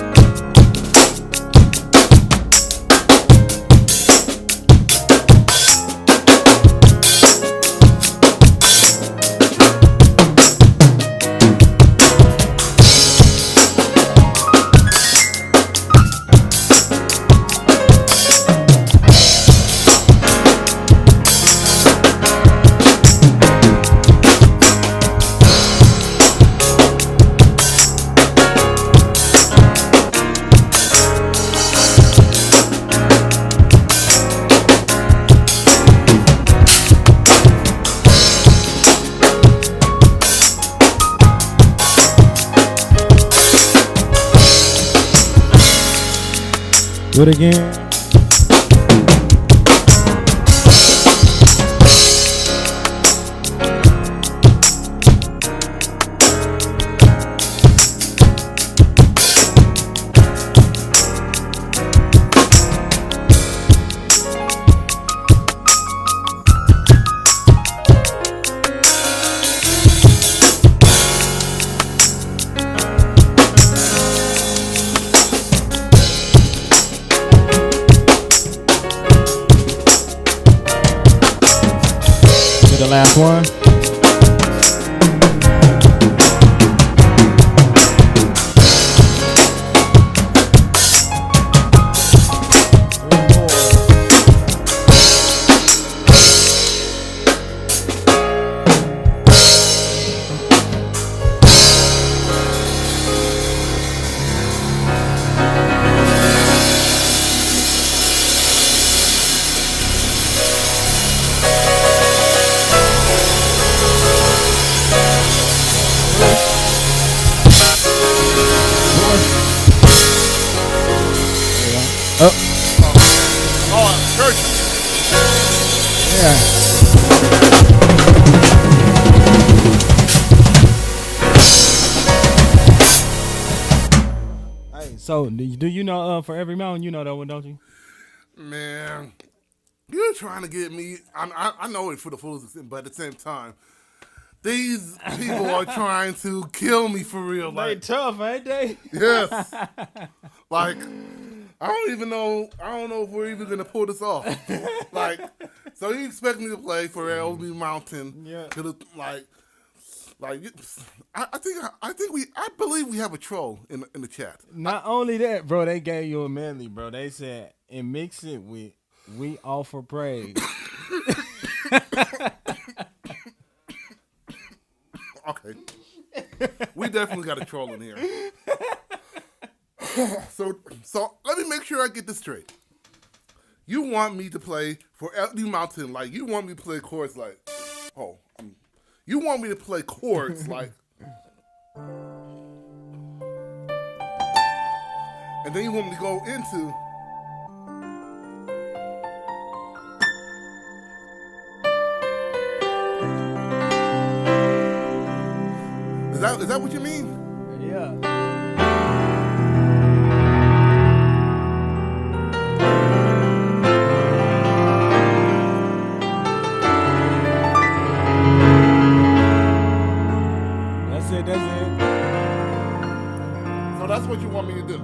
Speaker 1: Do it again. The last one. So, do you know for every mountain, you know that one, don't you?
Speaker 2: Man, you're trying to get me. I know it for the fullest extent, but at the same time, these people are trying to kill me for real.
Speaker 1: They tough, ain't they?
Speaker 2: Yes. Like, I don't know if we're even gonna pull this off. Like, so you expect me to play for LB Mountain?
Speaker 1: Yeah.
Speaker 2: I believe we have a troll in the chat.
Speaker 1: Not only that, bro, they gave you a medley, bro. They said, and mix it with "We Offer Praise."
Speaker 2: Okay. We definitely got a troll in here. So let me make sure I get this straight. You want me to play for LD Mountain, like you want me to play chords like, you want me to play chords like, and then you want me to go into. Is that what you mean?
Speaker 1: Yeah. That's it.
Speaker 2: So that's what you want me to do.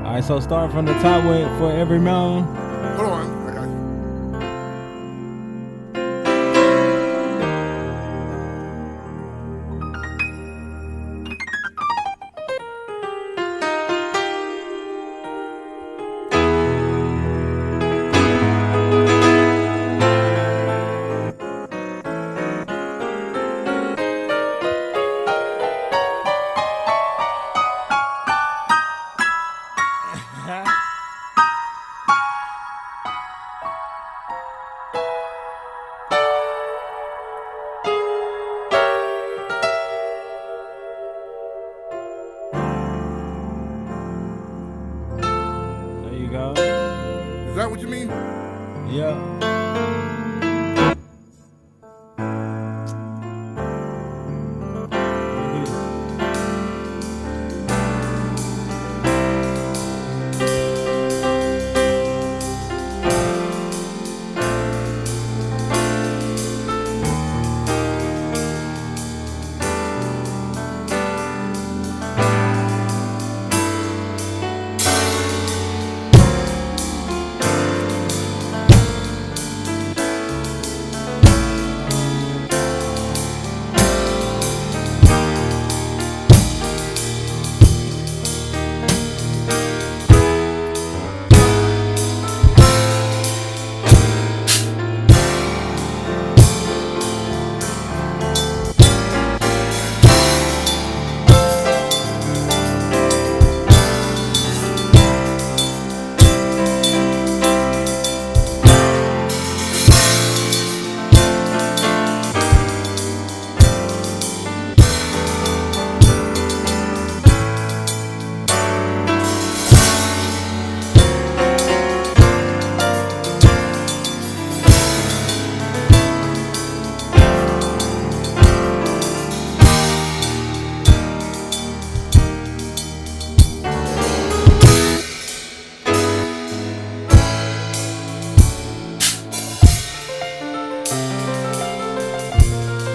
Speaker 1: All right, so start from the top with for every mountain.
Speaker 2: Hold on, I got you. Is that what you mean?
Speaker 1: Yeah.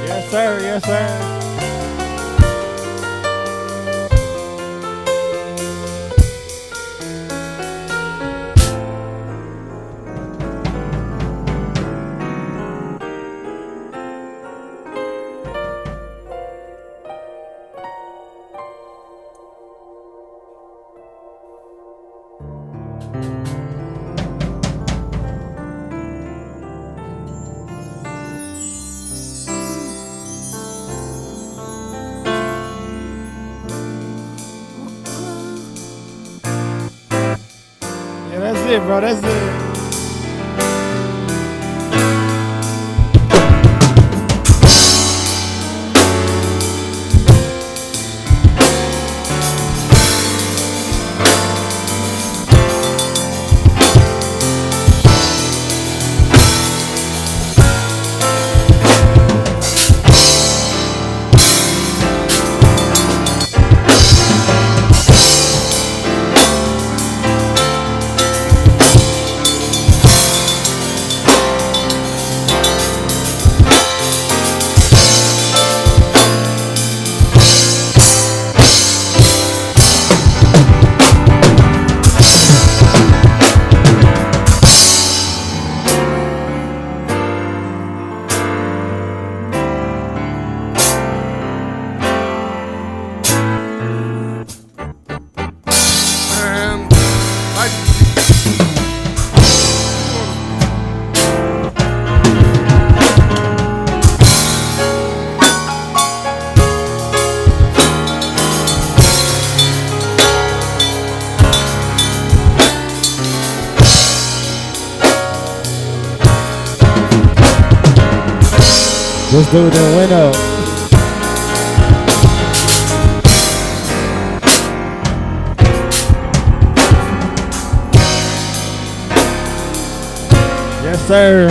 Speaker 1: Yes, sir. Yes, sir. Yeah, that's it, bro. That's it.
Speaker 2: And like,
Speaker 1: This dude done went up. Yes, sir.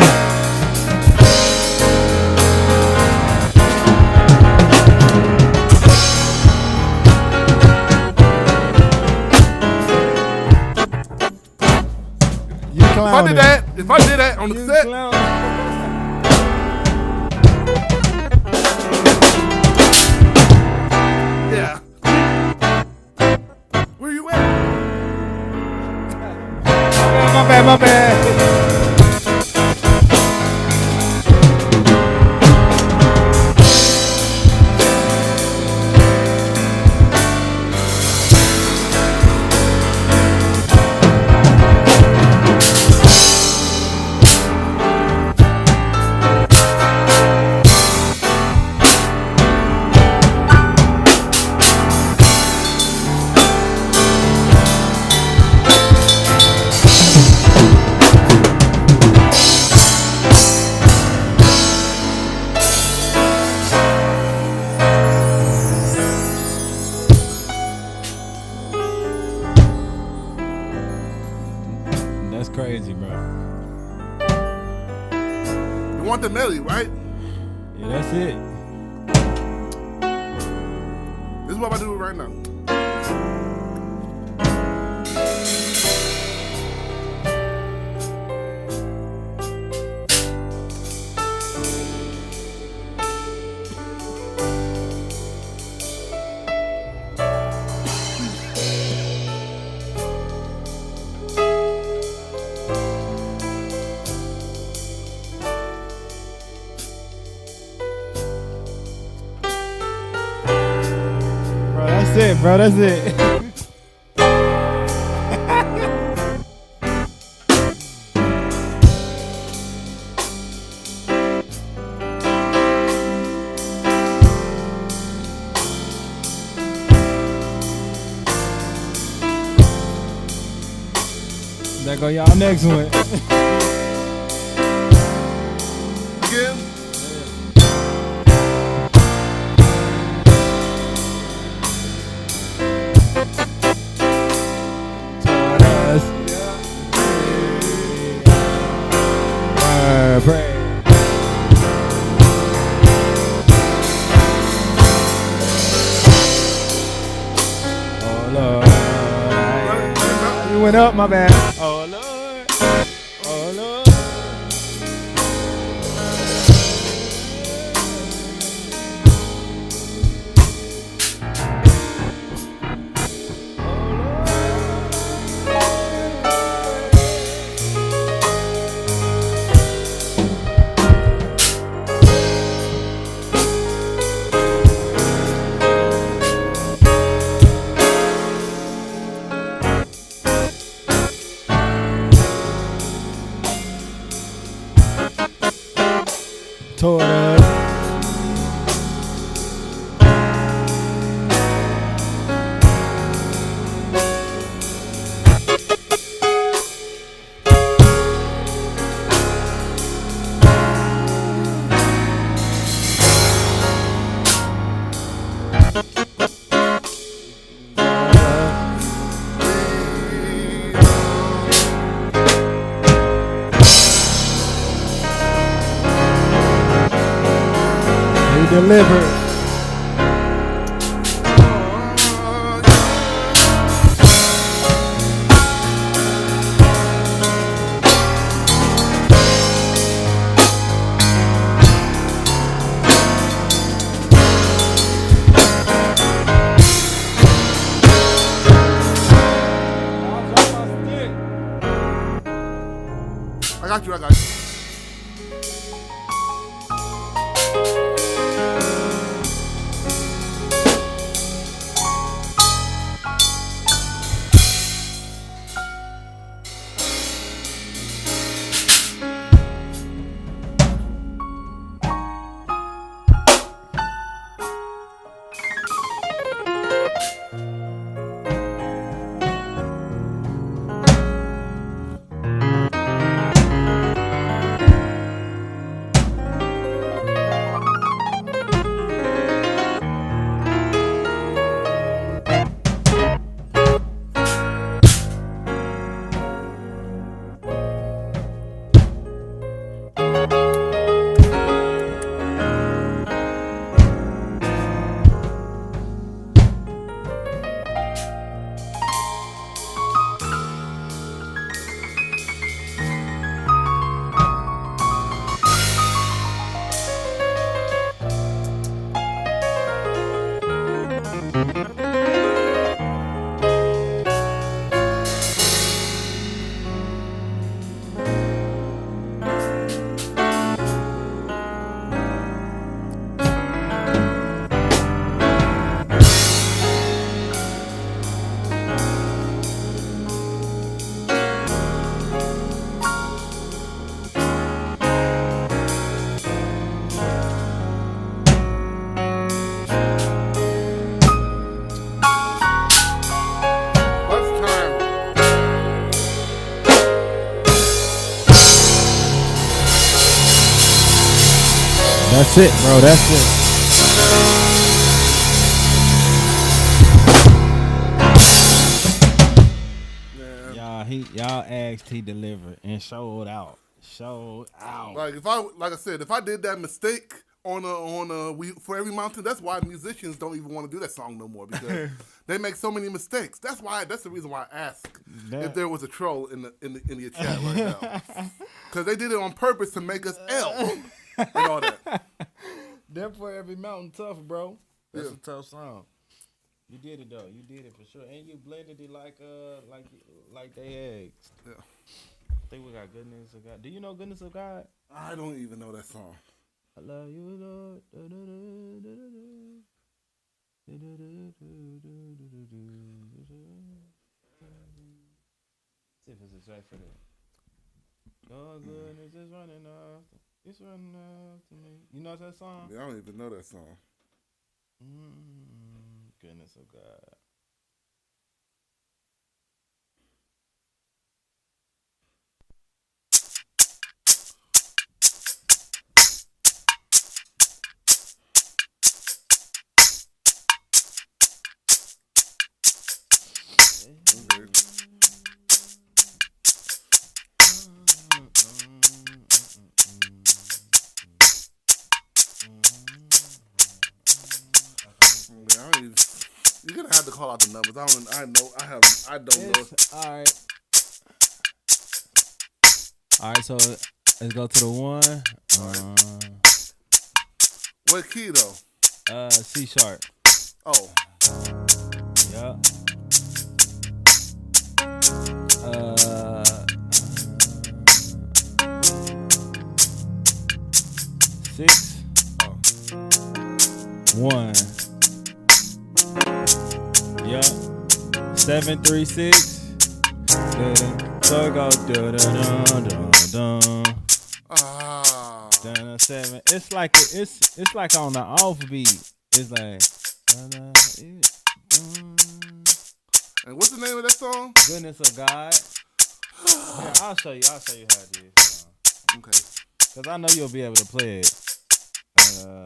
Speaker 1: You
Speaker 2: if I did that on the
Speaker 1: You
Speaker 2: set,
Speaker 1: clown.
Speaker 2: yeah. Where you at?
Speaker 1: My bad. crazy, bro.
Speaker 2: You want the melody, right?
Speaker 1: Yeah, that's it.
Speaker 2: This is what I'm about to do right now.
Speaker 1: That's it, bro. That's it. There go y'all next one.
Speaker 2: Again.
Speaker 1: Pray. Oh Lord, you went up, my bad. Oh Lord, oh Lord. Tore it up. Delivered.
Speaker 2: I got you. I got you.
Speaker 1: That's it, bro. That's it.
Speaker 2: Yeah.
Speaker 1: Y'all, he y'all asked, he delivered and showed out. Showed out.
Speaker 2: Like I said, if I did that mistake on a we for every mountain, that's why musicians don't even want to do that song no more because they make so many mistakes. That's the reason why I ask if there was a troll in the chat right now, because they did it on purpose to make us L and all that.
Speaker 3: Them for every mountain tough, bro. That's
Speaker 2: Yeah.
Speaker 3: a tough song. You did it though. You did it for sure, and you blended it like they asked.
Speaker 2: Yeah.
Speaker 3: I think we got Goodness of God. Do you know Goodness of God?
Speaker 2: I don't even know that song.
Speaker 3: I love you, Lord. See if it's right for that. Your goodness is running up. It's running up to me. You know that song?
Speaker 2: Yeah, I don't even know that song.
Speaker 3: Goodness of God.
Speaker 2: You're gonna have to call out the numbers. I don't know.
Speaker 3: All right.
Speaker 1: All right, so let's go to the one.
Speaker 2: What key though?
Speaker 1: C sharp.
Speaker 2: Oh.
Speaker 1: Yeah. 6.
Speaker 2: Oh.
Speaker 1: 1. Yeah. 7 3 6. So it goes dun dun dun dun.
Speaker 2: Ah.
Speaker 1: Dun 7. It's like it's like on the offbeat. It's like.
Speaker 2: And what's the name of that song?
Speaker 1: Goodness of God. Here, I'll show you how it is.
Speaker 2: Okay.
Speaker 1: Cause I know you'll be able to play it. So.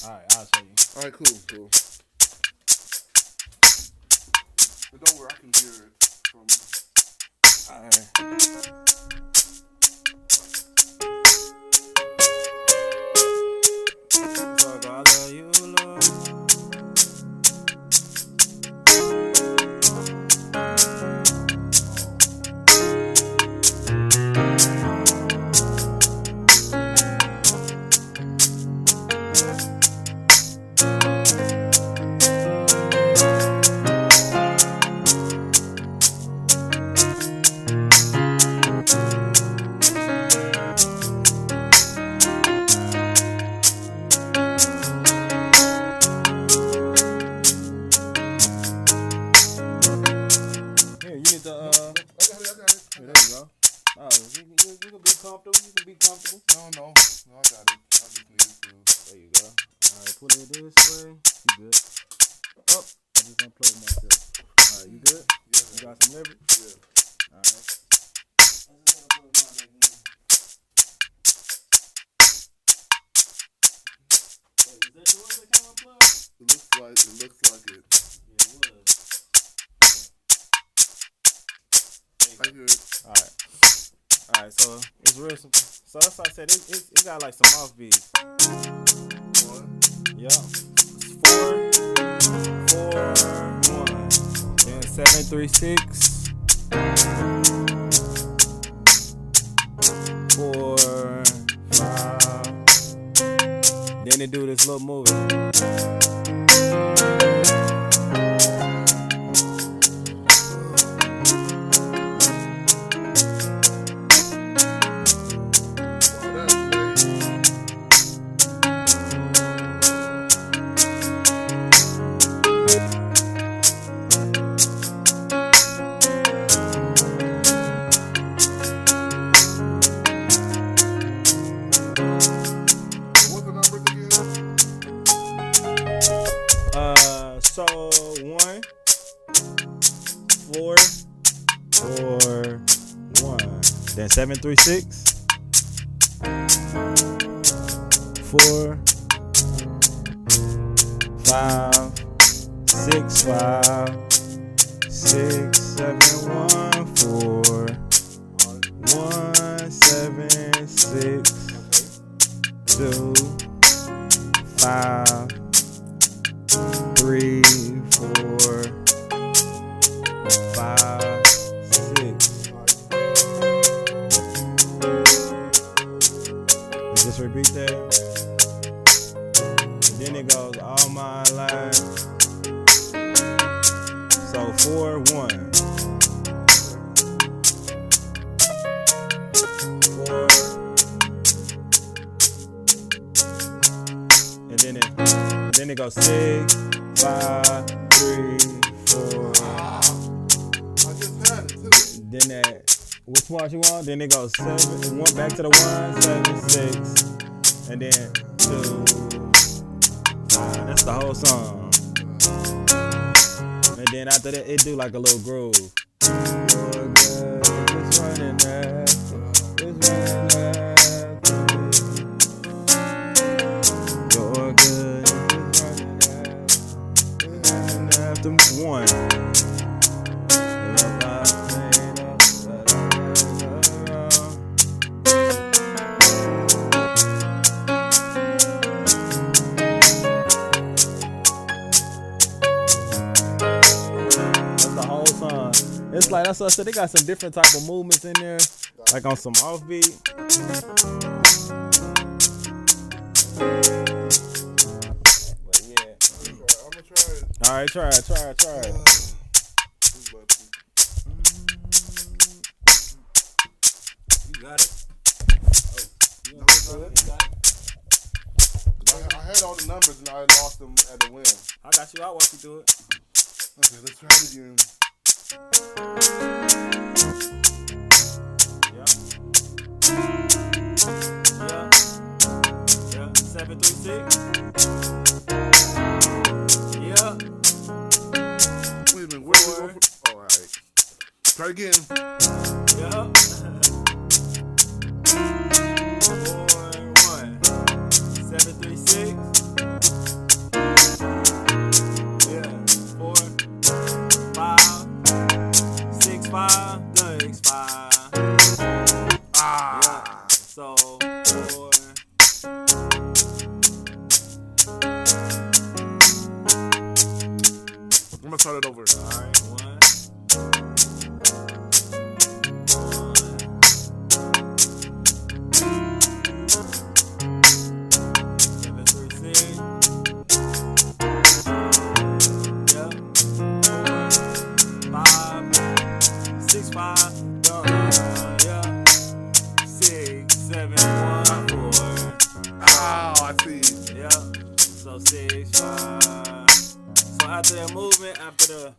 Speaker 1: All right, I'll show you.
Speaker 2: All right, cool. But don't worry, I can hear it from.
Speaker 1: All right. I love you, Lord.
Speaker 2: No, I got it. I just need to.
Speaker 3: There you go. All right, pull it this way. You good? Oh, I just unplugged myself. All right, you good?
Speaker 2: Yeah.
Speaker 3: You got some leverage?
Speaker 2: Yeah.
Speaker 3: All right. Wait, is that yours that came unplugged?
Speaker 2: It looks like it.
Speaker 3: Yeah, it was.
Speaker 2: I hear it.
Speaker 3: All right, so it's real simple. So that's why I said it got like some offbeats.
Speaker 2: One.
Speaker 3: Yeah. 4 4 1. Then 7 3 6. 4 5. Then it do this little movie. So 1 4 4 1. Then 7 3 6.
Speaker 1: 4, 5, 6, 5, 6, 7, 1, 4, 1, 7, 6, 2, 5, 3, 4, 5, 6. Just repeat that. And then it goes all my life. So 4, 1. 4. And then it goes 6, 5, 3, 4.
Speaker 2: I just had it too.
Speaker 1: Then that, which part you want? Then it goes 7, 1 back to the 1, 7, 6, and then 2, 5. That's the whole song. And then after that, it do like a little groove. You're good, it's running after, it's running after me. You're good, it's running after 1. It's like that's what I said. They got some different type of movements in there, like on some offbeat. But yeah,
Speaker 2: I'm gonna try it.
Speaker 1: All right, try it. You got it.
Speaker 2: I had all the numbers and I lost them at the win.
Speaker 1: I got you. I'll walk you through it.
Speaker 2: Okay, let's try it again.
Speaker 1: Yeah. 7, 3, 6. Yeah.
Speaker 2: Wait a minute, where did we go? Oh, all right. Try it again.
Speaker 1: Yeah. 4, 1. 7, 3, 6. Yeah. 4, 5, 6, 5, 6, 5. Yeah. So 4.
Speaker 2: I'm gonna start it over.
Speaker 1: All right. 1. 7, 3, 6. Yeah. 4, 5, 6, 5. Yeah. 6, 7, 1, 4.
Speaker 2: Oh, I see.
Speaker 1: Yeah. So 6, 5. So after that movement, after the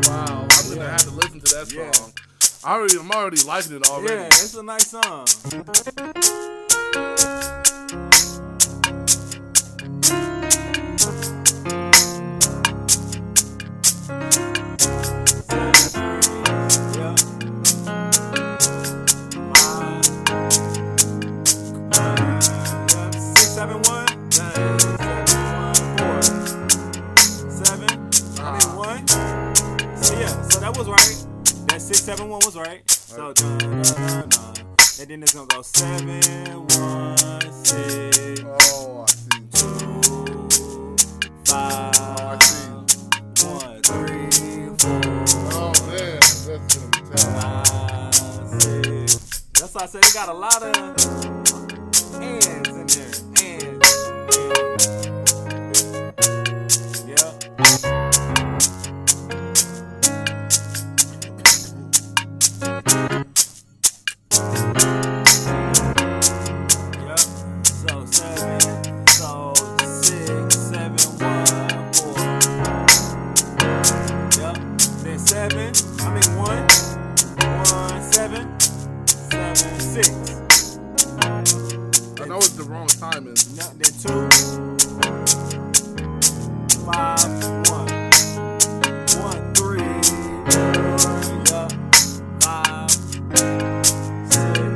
Speaker 2: Wow, I'm gonna have to listen to that song. I'm already liking it already.
Speaker 1: yeah, it's a nice song. Yeah. 5, 6, 7, 1. 7, 1, 4. 7. I mean 1. So yeah, so that was right. That 6, 7, 1 was right. So and then it's gonna go 7, 1, 6,
Speaker 2: Oh, I see.
Speaker 1: 2, 5,
Speaker 2: I see.
Speaker 1: 1, 3, 4,
Speaker 2: Oh man, that's gonna be tough.
Speaker 1: 5, 6. That's why I said they got a lot of hands in there. Hands. Yeah. Yeah. So 7. So 6, 7, 1, 4. Yep. Then 7. I mean 1. 1, 7. 7, 6.
Speaker 2: I know it's the wrong timing.
Speaker 1: Then 2. 5, 1. 1, 3, 4. Yeah. 5, 6.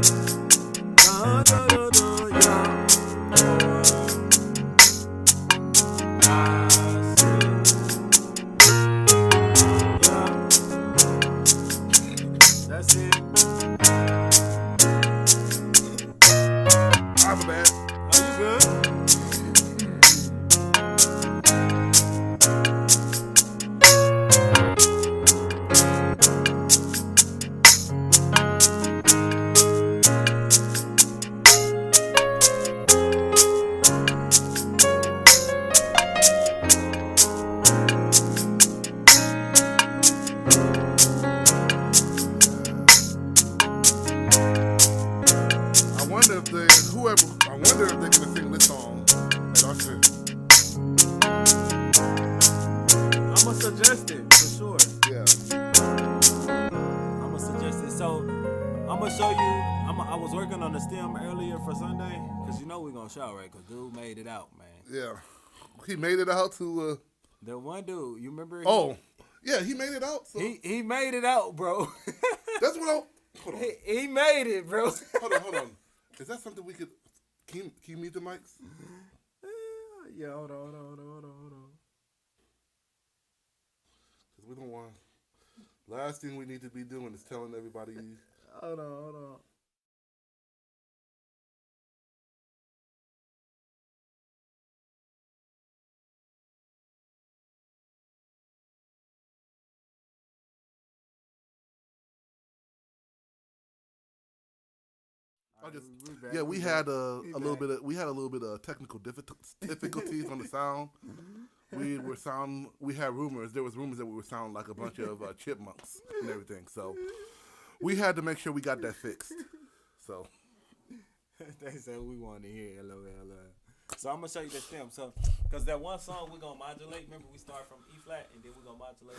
Speaker 2: wonder if they're gonna sing this song at our shit.
Speaker 1: I'ma suggest it for sure.
Speaker 2: Yeah.
Speaker 1: I'ma suggest it. So I'ma show you. I was working on the stem earlier for Sunday, cause you know we gonna shout, right? Cause dude made it out, man.
Speaker 2: Yeah. He made it out to.
Speaker 1: The one dude, you remember?
Speaker 2: Oh, yeah, he made it out. So.
Speaker 1: He made it out, bro.
Speaker 2: That's what I. Hold on.
Speaker 1: He made it, bro.
Speaker 2: Hold on. Is that something we could? Can you mute the mics?
Speaker 1: Yeah, hold on.
Speaker 2: Because we don't want. Last thing we need to be doing is telling everybody.
Speaker 1: Hold on.
Speaker 2: We had a little bit of technical difficulties on the sound. We had rumors. There was rumors that we were sounding like a bunch of chipmunks and everything. So we had to make sure we got that fixed. So
Speaker 1: they said we wanted to hear LOL. So I'm gonna show you the stem. So because that one song we're gonna modulate. Remember we start from E flat and then we're gonna modulate.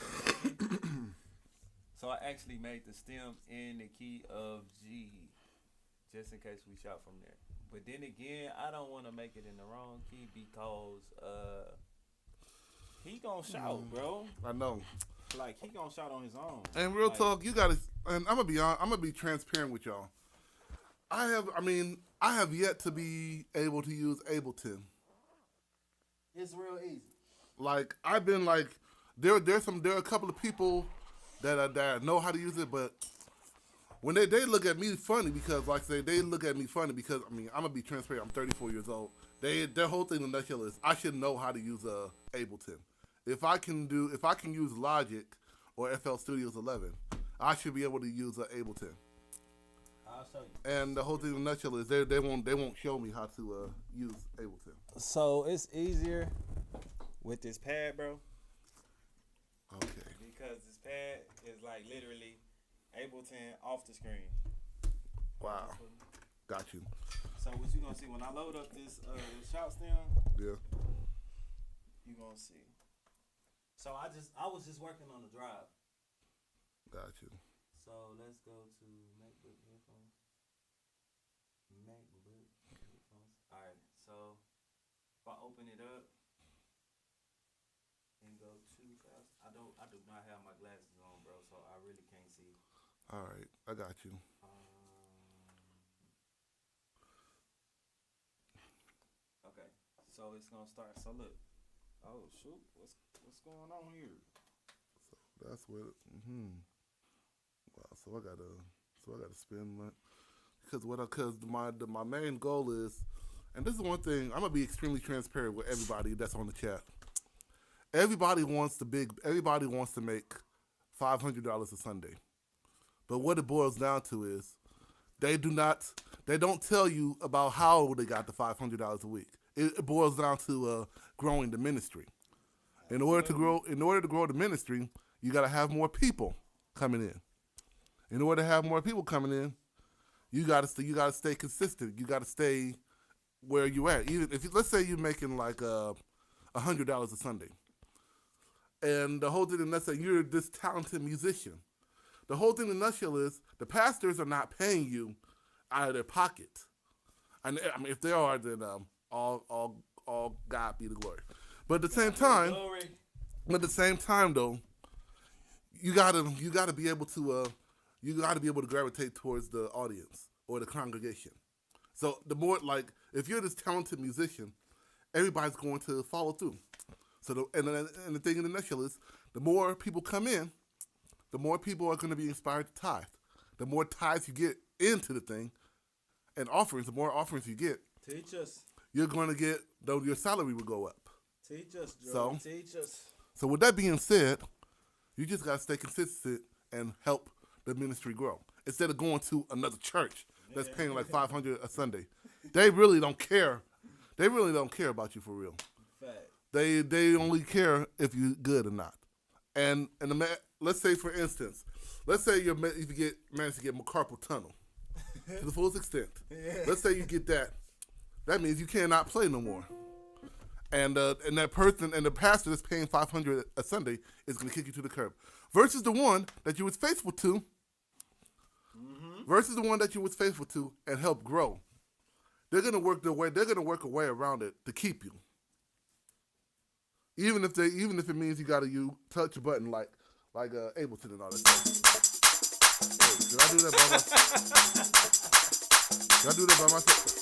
Speaker 1: So I actually made the stem in the key of G. Just in case we shout from there. But then again, I don't want to make it in the wrong key because he gonna shout, bro.
Speaker 2: I know.
Speaker 1: Like he gonna shout on his own.
Speaker 2: And real talk, you gotta. And I'm gonna be transparent with y'all. I have yet to be able to use Ableton.
Speaker 1: It's real easy.
Speaker 2: Like I've been like, there are a couple of people that know how to use it, but. When they look at me funny because, like I say, they look at me funny because, I'm going to be transparent. I'm 34 years old. Their whole thing in the nutshell is I should know how to use Ableton. If I can use Logic or FL Studios 11, I should be able to use Ableton.
Speaker 1: I'll show you.
Speaker 2: And the whole thing in the nutshell is they won't show me how to use Ableton.
Speaker 1: So it's easier with this pad, bro.
Speaker 2: Okay.
Speaker 1: Because this pad is like literally Ableton off the screen.
Speaker 2: Wow. Got you.
Speaker 1: So what you gonna see when I load up this shout stem?
Speaker 2: Yeah.
Speaker 1: You gonna see. So I was just working on the drive.
Speaker 2: Got you.
Speaker 1: So let's go to MacBook headphones. All right. So if I open it up and go too fast, I do not have my glasses on, bro. So I really can't see.
Speaker 2: All right, I got you.
Speaker 1: Okay, so it's gonna start. So look, oh shoot, what's going on here?
Speaker 2: So that's what. Wow. So I gotta spend my main goal is, and this is one thing I'm gonna be extremely transparent with everybody that's on the chat. Everybody wants to make $500 a Sunday. But what it boils down to is they don't tell you about how they got the $500 a week. It boils down to growing the ministry. In order to grow the ministry, you got to have more people coming in. In order to have more people coming in, you got to stay consistent. You got to stay where you at. Even if let's say you're making like $100 a Sunday, and the whole thing in that you're this talented musician. The whole thing in a nutshell is the pastors are not paying you out of their pocket. And if they are, then all God be the glory. But at the same time, though, you gotta be able to gravitate towards the audience or the congregation. So the more if you're this talented musician, everybody's going to follow through. So the thing in the nutshell is the more people come in, the more people are going to be inspired to tithe. The more tithes you get into the thing and offerings, the more offerings you get.
Speaker 1: Teach us.
Speaker 2: You're going to get, though your salary will go up.
Speaker 1: Teach us, Joe. Teach us.
Speaker 2: So with that being said, you just got to stay consistent and help the ministry grow. Instead of going to another church that's paying like $500 a Sunday. They really don't care. They really don't care about you for real.
Speaker 1: Fact.
Speaker 2: They only care if you're good or not. And let's say, for instance, you manage to get carpal tunnel to the fullest extent. Yeah. Let's say you get that. that means you cannot play no more. And that person and the pastor that's paying $500 a Sunday is going to kick you to the curb. Versus the one that you was faithful to. Versus the one that you was faithful to and help grow. They're going to work their way. They're going to work a way around it to keep you. Even if it means you got to touch a button like Ableton and all that stuff. Hey, did I do that by myself? Did I do that by myself?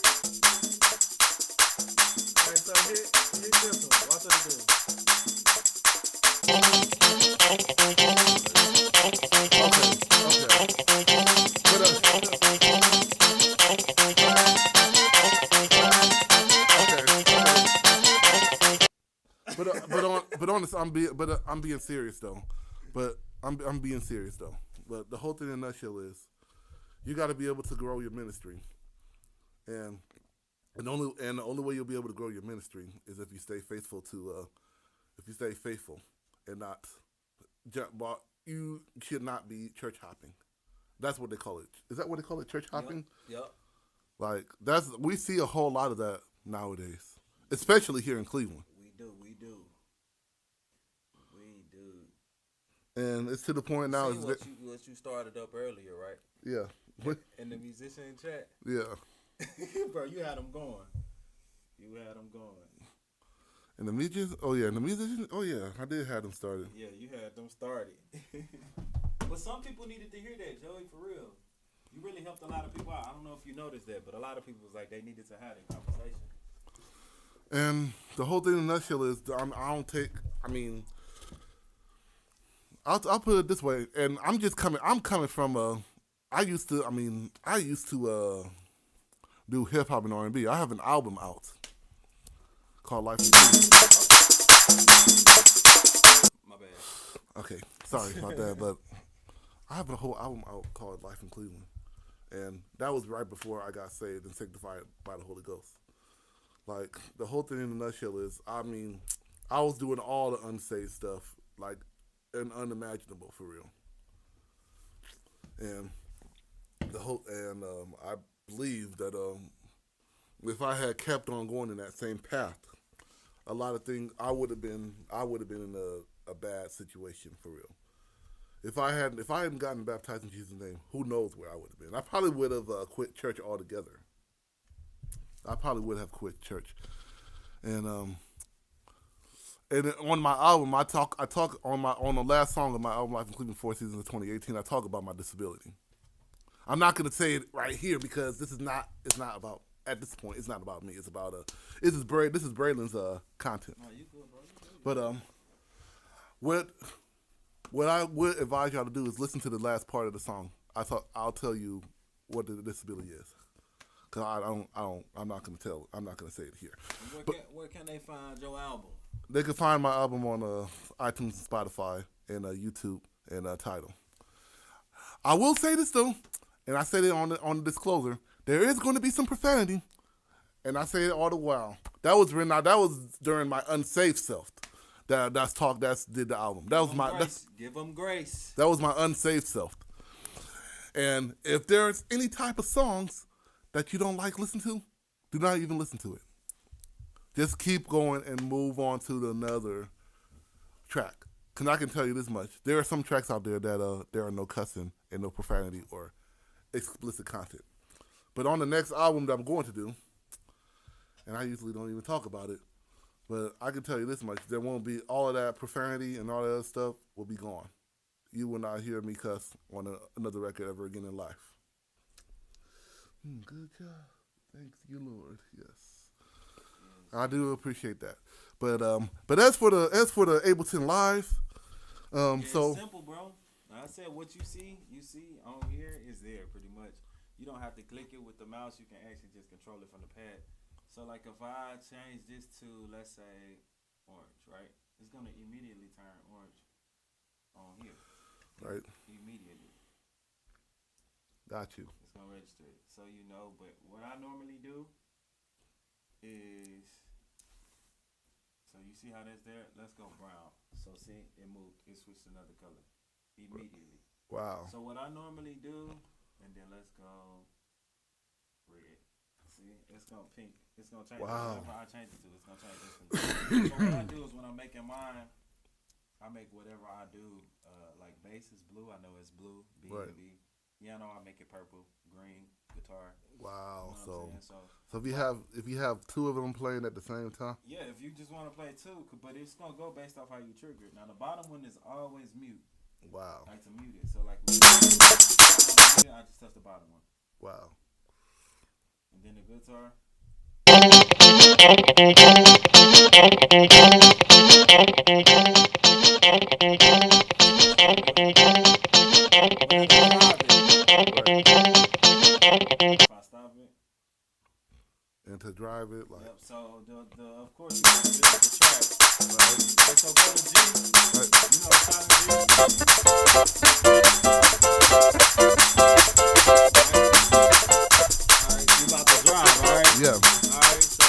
Speaker 3: Alright, so hit this one. Watch what it do.
Speaker 2: But honest, I'm being serious though. But I'm being serious though. But the whole thing in a nutshell is, you got to be able to grow your ministry, and the only way you'll be able to grow your ministry is if you stay faithful and not you should not be church hopping. That's what they call it. Is that what they call it? Church hopping?
Speaker 3: Yep.
Speaker 2: Like we see a whole lot of that nowadays, especially here in Cleveland.
Speaker 3: We do.
Speaker 2: And it's to the point now.
Speaker 3: What you started up earlier, right?
Speaker 2: Yeah.
Speaker 3: In the musician chat.
Speaker 2: Yeah.
Speaker 3: Bro, you had them going.
Speaker 2: And the musicians? Oh yeah, I did have them started.
Speaker 3: Yeah, you had them started. But some people needed to hear that, Joey, for real. You really helped a lot of people out. I don't know if you noticed that, but a lot of people was like they needed to have that conversation.
Speaker 2: And the whole thing in a nutshell is, I'll put it this way, and I'm coming from I used to do hip hop and R&B. I have an album out called Life Inclusion.
Speaker 3: My bad.
Speaker 2: Okay, sorry about that, but I have a whole album out called Life in Cleveland, and that was right before I got saved and sanctified by the Holy Ghost. Like, the whole thing in a nutshell is, I was doing all the unsaved stuff, like, and unimaginable for real. And I believe that if I had kept on going in that same path, a lot of things I would have been in a bad situation for real. If I hadn't gotten baptized in Jesus' name, who knows where I would have been? I probably would have quit church altogether. I probably would have quit church. And on my album, I talk on the last song of my album, Life in Cleveland, 4 Seasons of 2018. I talk about my disability. I'm not gonna say it right here because it's not about, at this point, it's not about me. It's about this is Braylon's content.
Speaker 3: No, you good, bro.
Speaker 2: But what I would advise y'all to do is listen to the last part of the song. I'll tell you what the disability is. Cause I'm not gonna say it here.
Speaker 3: Where can they find your album?
Speaker 2: They can find my album on iTunes and Spotify and YouTube and Tidal. I will say this though, and I said it on the disclosure. There is going to be some profanity, and I say it all the while. That was during my unsaved self. That did the album.
Speaker 3: Give them grace.
Speaker 2: That was my unsaved self. And if there's any type of songs that you don't like listen to, do not even listen to it. Just keep going and move on to another track. Because I can tell you this much. There are some tracks out there that there are no cussing and no profanity or explicit content. But on the next album that I'm going to do, and I usually don't even talk about it, but I can tell you this much. There won't be all of that profanity and all that other stuff will be gone. You will not hear me cuss on another record ever again in life. Good job. Thanks you, Lord. Yes. I do appreciate that. But as for the Ableton Live,
Speaker 3: it's simple, bro. Like I said, what you see on here is there pretty much. You don't have to click it with the mouse. You can actually just control it from the pad. So like if I change this to, let's say, orange, right? It's going to immediately turn orange on here.
Speaker 2: Right.
Speaker 3: Immediately.
Speaker 2: Got you.
Speaker 3: It's going to register it. So you know, but what I normally do is, so you see how that's there? Let's go brown. So see, it moved. It switched to another color immediately.
Speaker 2: Wow.
Speaker 3: So what I normally do, and then let's go red. See, it's gonna pink. It's gonna change.
Speaker 2: Wow.
Speaker 3: Whatever I change it to, it's gonna change this. So what I do is when I'm making mine, I make whatever I do. Like bass is blue. I know it's blue. B
Speaker 2: Right.
Speaker 3: and B. Piano, I make it purple, green. Guitar.
Speaker 2: Wow.
Speaker 3: You know what I'm saying?
Speaker 2: So if you have two of them playing at the same time.
Speaker 3: Yeah, if you just want to play two, but it's gonna go based off how you trigger it. Now the bottom one is always mute.
Speaker 2: Wow.
Speaker 3: Like to mute it. So like when I just touch the bottom one.
Speaker 2: Wow.
Speaker 3: And then the guitar. If I stop it.
Speaker 2: And to drive it like.
Speaker 3: Yep. So the of course you have the track.
Speaker 2: Right.
Speaker 3: So go to G.
Speaker 2: Right.
Speaker 3: You know silent G. Alright, you about to drive, alright?
Speaker 2: Yeah.
Speaker 3: Alright, so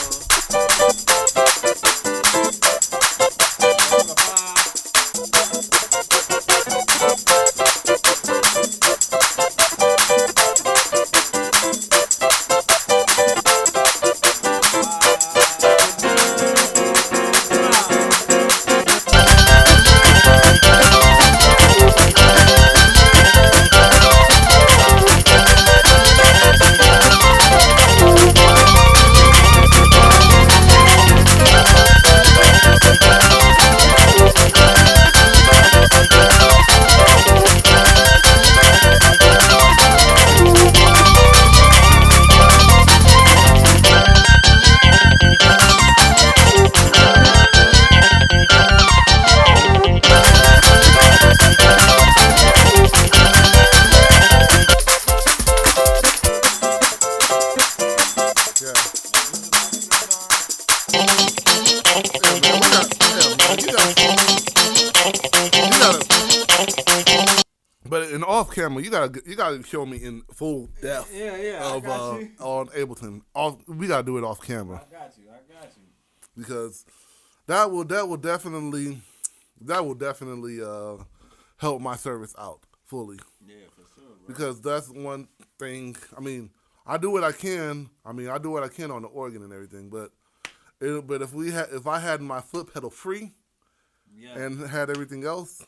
Speaker 2: But in off camera, you gotta show me in full depth
Speaker 3: yeah,
Speaker 2: of
Speaker 3: I got you.
Speaker 2: on Ableton. We gotta do it off camera
Speaker 3: I got you.
Speaker 2: because that will definitely help my service out fully.
Speaker 3: Yeah, for sure, bro.
Speaker 2: Because that's one thing. I mean, I do what I can. I do what I can on the organ and everything. But if I had my foot pedal free and had everything else,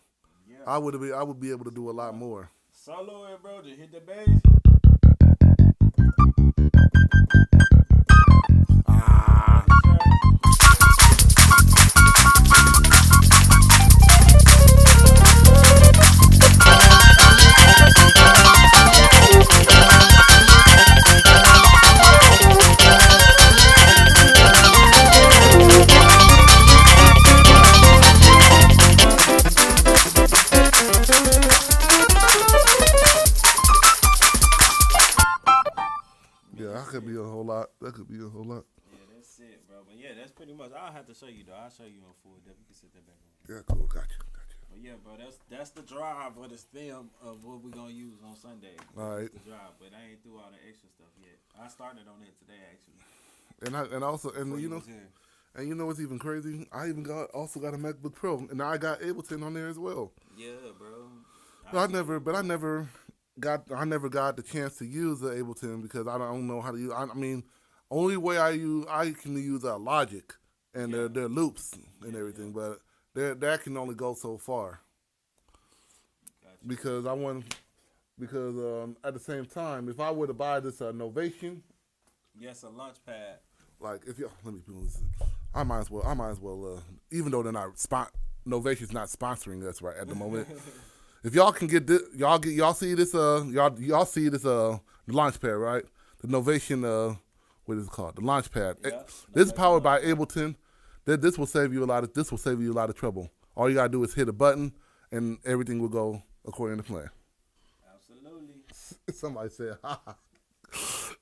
Speaker 2: I would be able to do a lot more.
Speaker 3: Solo it, bro. Just hit the bass.
Speaker 2: That could be a whole lot.
Speaker 3: Yeah, that's it, bro. But yeah, that's pretty much. I'll have to show you though. I'll show you in full depth. You can sit that back on.
Speaker 2: Yeah, cool. Gotcha.
Speaker 3: But yeah, bro, that's the drive or the stem of what we're gonna use on Sunday.
Speaker 2: All right.
Speaker 3: The drive, but I ain't through all the extra stuff yet. I started on it today actually.
Speaker 2: And you know what's even crazy? I even also got a MacBook Pro, and I got Ableton on there as well.
Speaker 3: Yeah, bro.
Speaker 2: I never got the chance to use the Ableton because I don't know how to use. I mean, only way I can use Logic and their loops and everything, but that can only go so far.
Speaker 3: Gotcha.
Speaker 2: Because at the same time, if I were to buy this Novation,
Speaker 3: yes, a launch pad.
Speaker 2: like if you let me listen, I might as well even though they're not Novation's not sponsoring us right at the moment. If y'all can get this, y'all see this launch pad, right? The Novation what is it called? The launch pad.
Speaker 3: Yeah,
Speaker 2: This is powered by Ableton. This will save you a lot of trouble. All you gotta do is hit a button and everything will go according to plan.
Speaker 3: Absolutely.
Speaker 2: Somebody said, ha ha.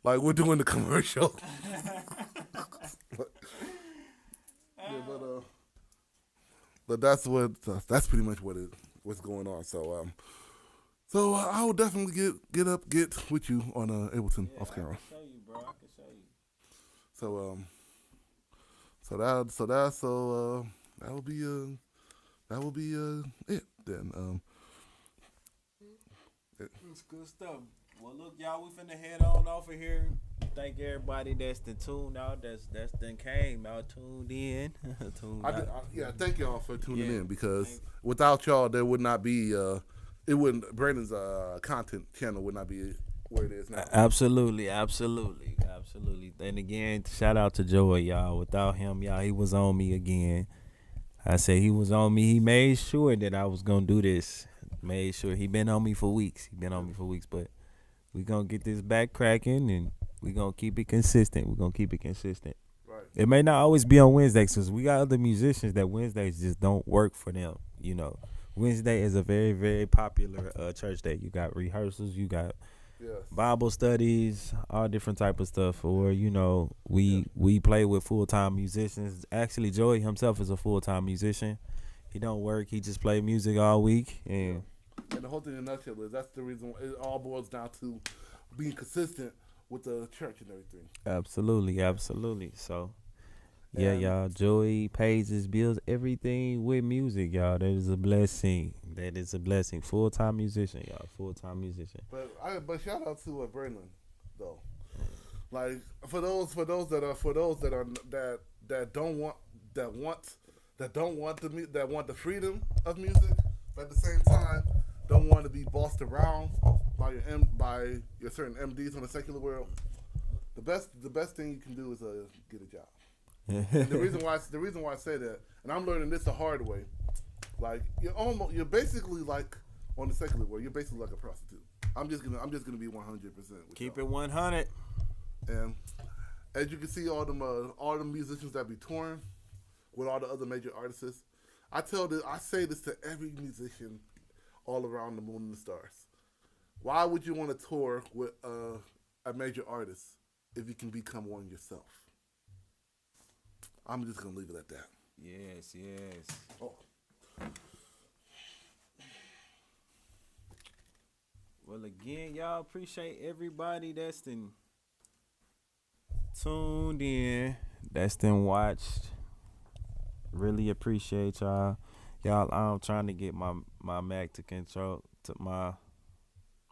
Speaker 2: Like we're doing the commercial. But that's pretty much what's going on. So I will definitely get with you on Ableton off camera.
Speaker 3: I can show you, bro. I can show you.
Speaker 2: That will be it then.
Speaker 3: It's good stuff. Well, look, y'all, we finna head on off of here. Thank everybody that's been tuned out. That's done came out, tuned in, tuned out.
Speaker 2: Thank y'all for tuning
Speaker 3: Yeah.
Speaker 2: in because without y'all, there would not be. It wouldn't. Brandon's content channel would not be where it is now.
Speaker 1: Absolutely. And again, shout out to Joey, y'all. Without him, y'all, he was on me again. I said he was on me. He made sure that I was gonna do this. Made sure he been on me for weeks. But we gonna get this back cracking and we gonna keep it consistent.
Speaker 2: Right.
Speaker 1: It may not always be on Wednesdays because we got other musicians that Wednesdays just don't work for them. Wednesday is a very, very popular church day. You got rehearsals, you got Bible studies, all different type of stuff. Or we play with full-time musicians. Actually, Joey himself is a full-time musician. He don't work. He just play music all week. And
Speaker 2: the whole thing in a nutshell is that's the reason it all boils down to being consistent with the church and everything.
Speaker 1: Absolutely. So, yeah, y'all. Joey pays his bills, everything with music, y'all. That is a blessing. Full-time musician, y'all.
Speaker 2: But shout out to Braylon, though. Like for those that want the freedom of music, but at the same time don't want to be bossed around by your certain MDs on the secular world. The best thing you can do is get a job. And the reason why I say that, and I'm learning this the hard way, like you're basically like on the secular world, you're basically like a prostitute. I'm just gonna be 100% with
Speaker 3: Keep
Speaker 2: y'all.
Speaker 3: it 100.
Speaker 2: And as you can see, all the musicians that be touring with all the other major artists, I say this to every musician all around the moon and the stars. Why would you want to tour with a major artist if you can become one yourself? I'm just gonna leave it at that.
Speaker 3: Yes.
Speaker 2: Oh.
Speaker 3: Well, again, y'all, appreciate everybody that's tuned in,
Speaker 1: that's been watched. Really appreciate y'all. Y'all, I'm trying to get my Mac to my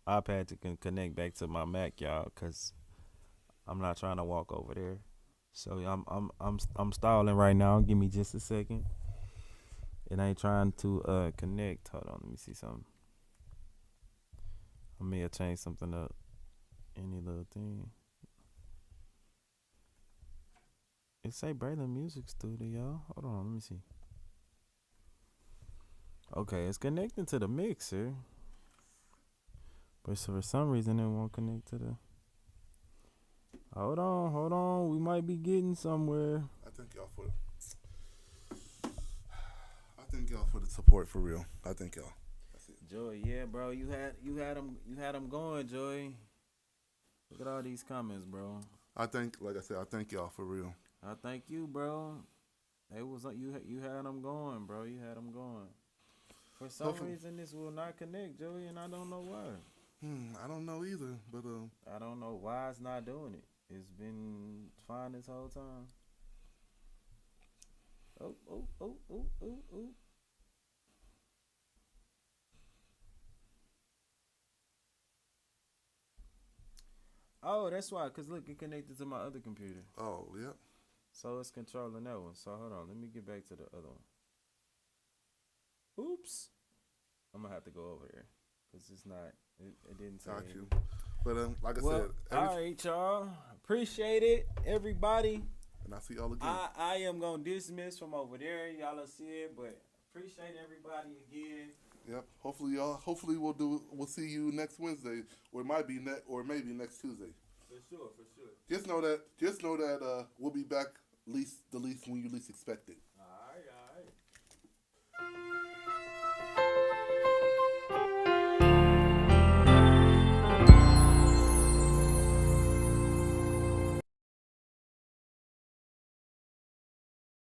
Speaker 1: iPad to connect back to my Mac, y'all, cause I'm not trying to walk over there. So I'm stalling right now. Give me just a second. It ain't trying to connect. Hold on, let me see something. I may have changed something up. Any little thing. It say Braylon Music Studio, y'all. Hold on, let me see. Okay, it's connecting to the mixer. But for some reason it won't connect to the... Hold on. We might be getting somewhere.
Speaker 2: I thank y'all for the support, for real. I thank y'all. That's it.
Speaker 3: Joey, yeah, bro, you had them going, Joey. Look at all these comments, bro.
Speaker 2: Like I said, I thank y'all for real.
Speaker 3: I thank you, bro. It was you had them going, bro. You had them going. For some reason, this will not connect, Joey, and I don't know why.
Speaker 2: I don't know either, but
Speaker 3: I don't know why it's not doing it. It's been fine this whole time. Oh. Oh, that's why. Cause look, it connected to my other computer.
Speaker 2: Oh, yeah.
Speaker 3: So it's controlling that one. So hold on, let me get back to the other one. Oops. I'm gonna have to go over there. Cause it's not. It didn't say.
Speaker 2: Got you. But like I said,
Speaker 3: all right, y'all. Appreciate it, everybody.
Speaker 2: And I'll see y'all again.
Speaker 3: I am gonna dismiss from over there. Y'all will see it, but appreciate everybody again.
Speaker 2: Yep. Hopefully we'll see you next Wednesday, or it might be maybe next Tuesday.
Speaker 3: For sure.
Speaker 2: Just know that we'll be back the least when you least expect it.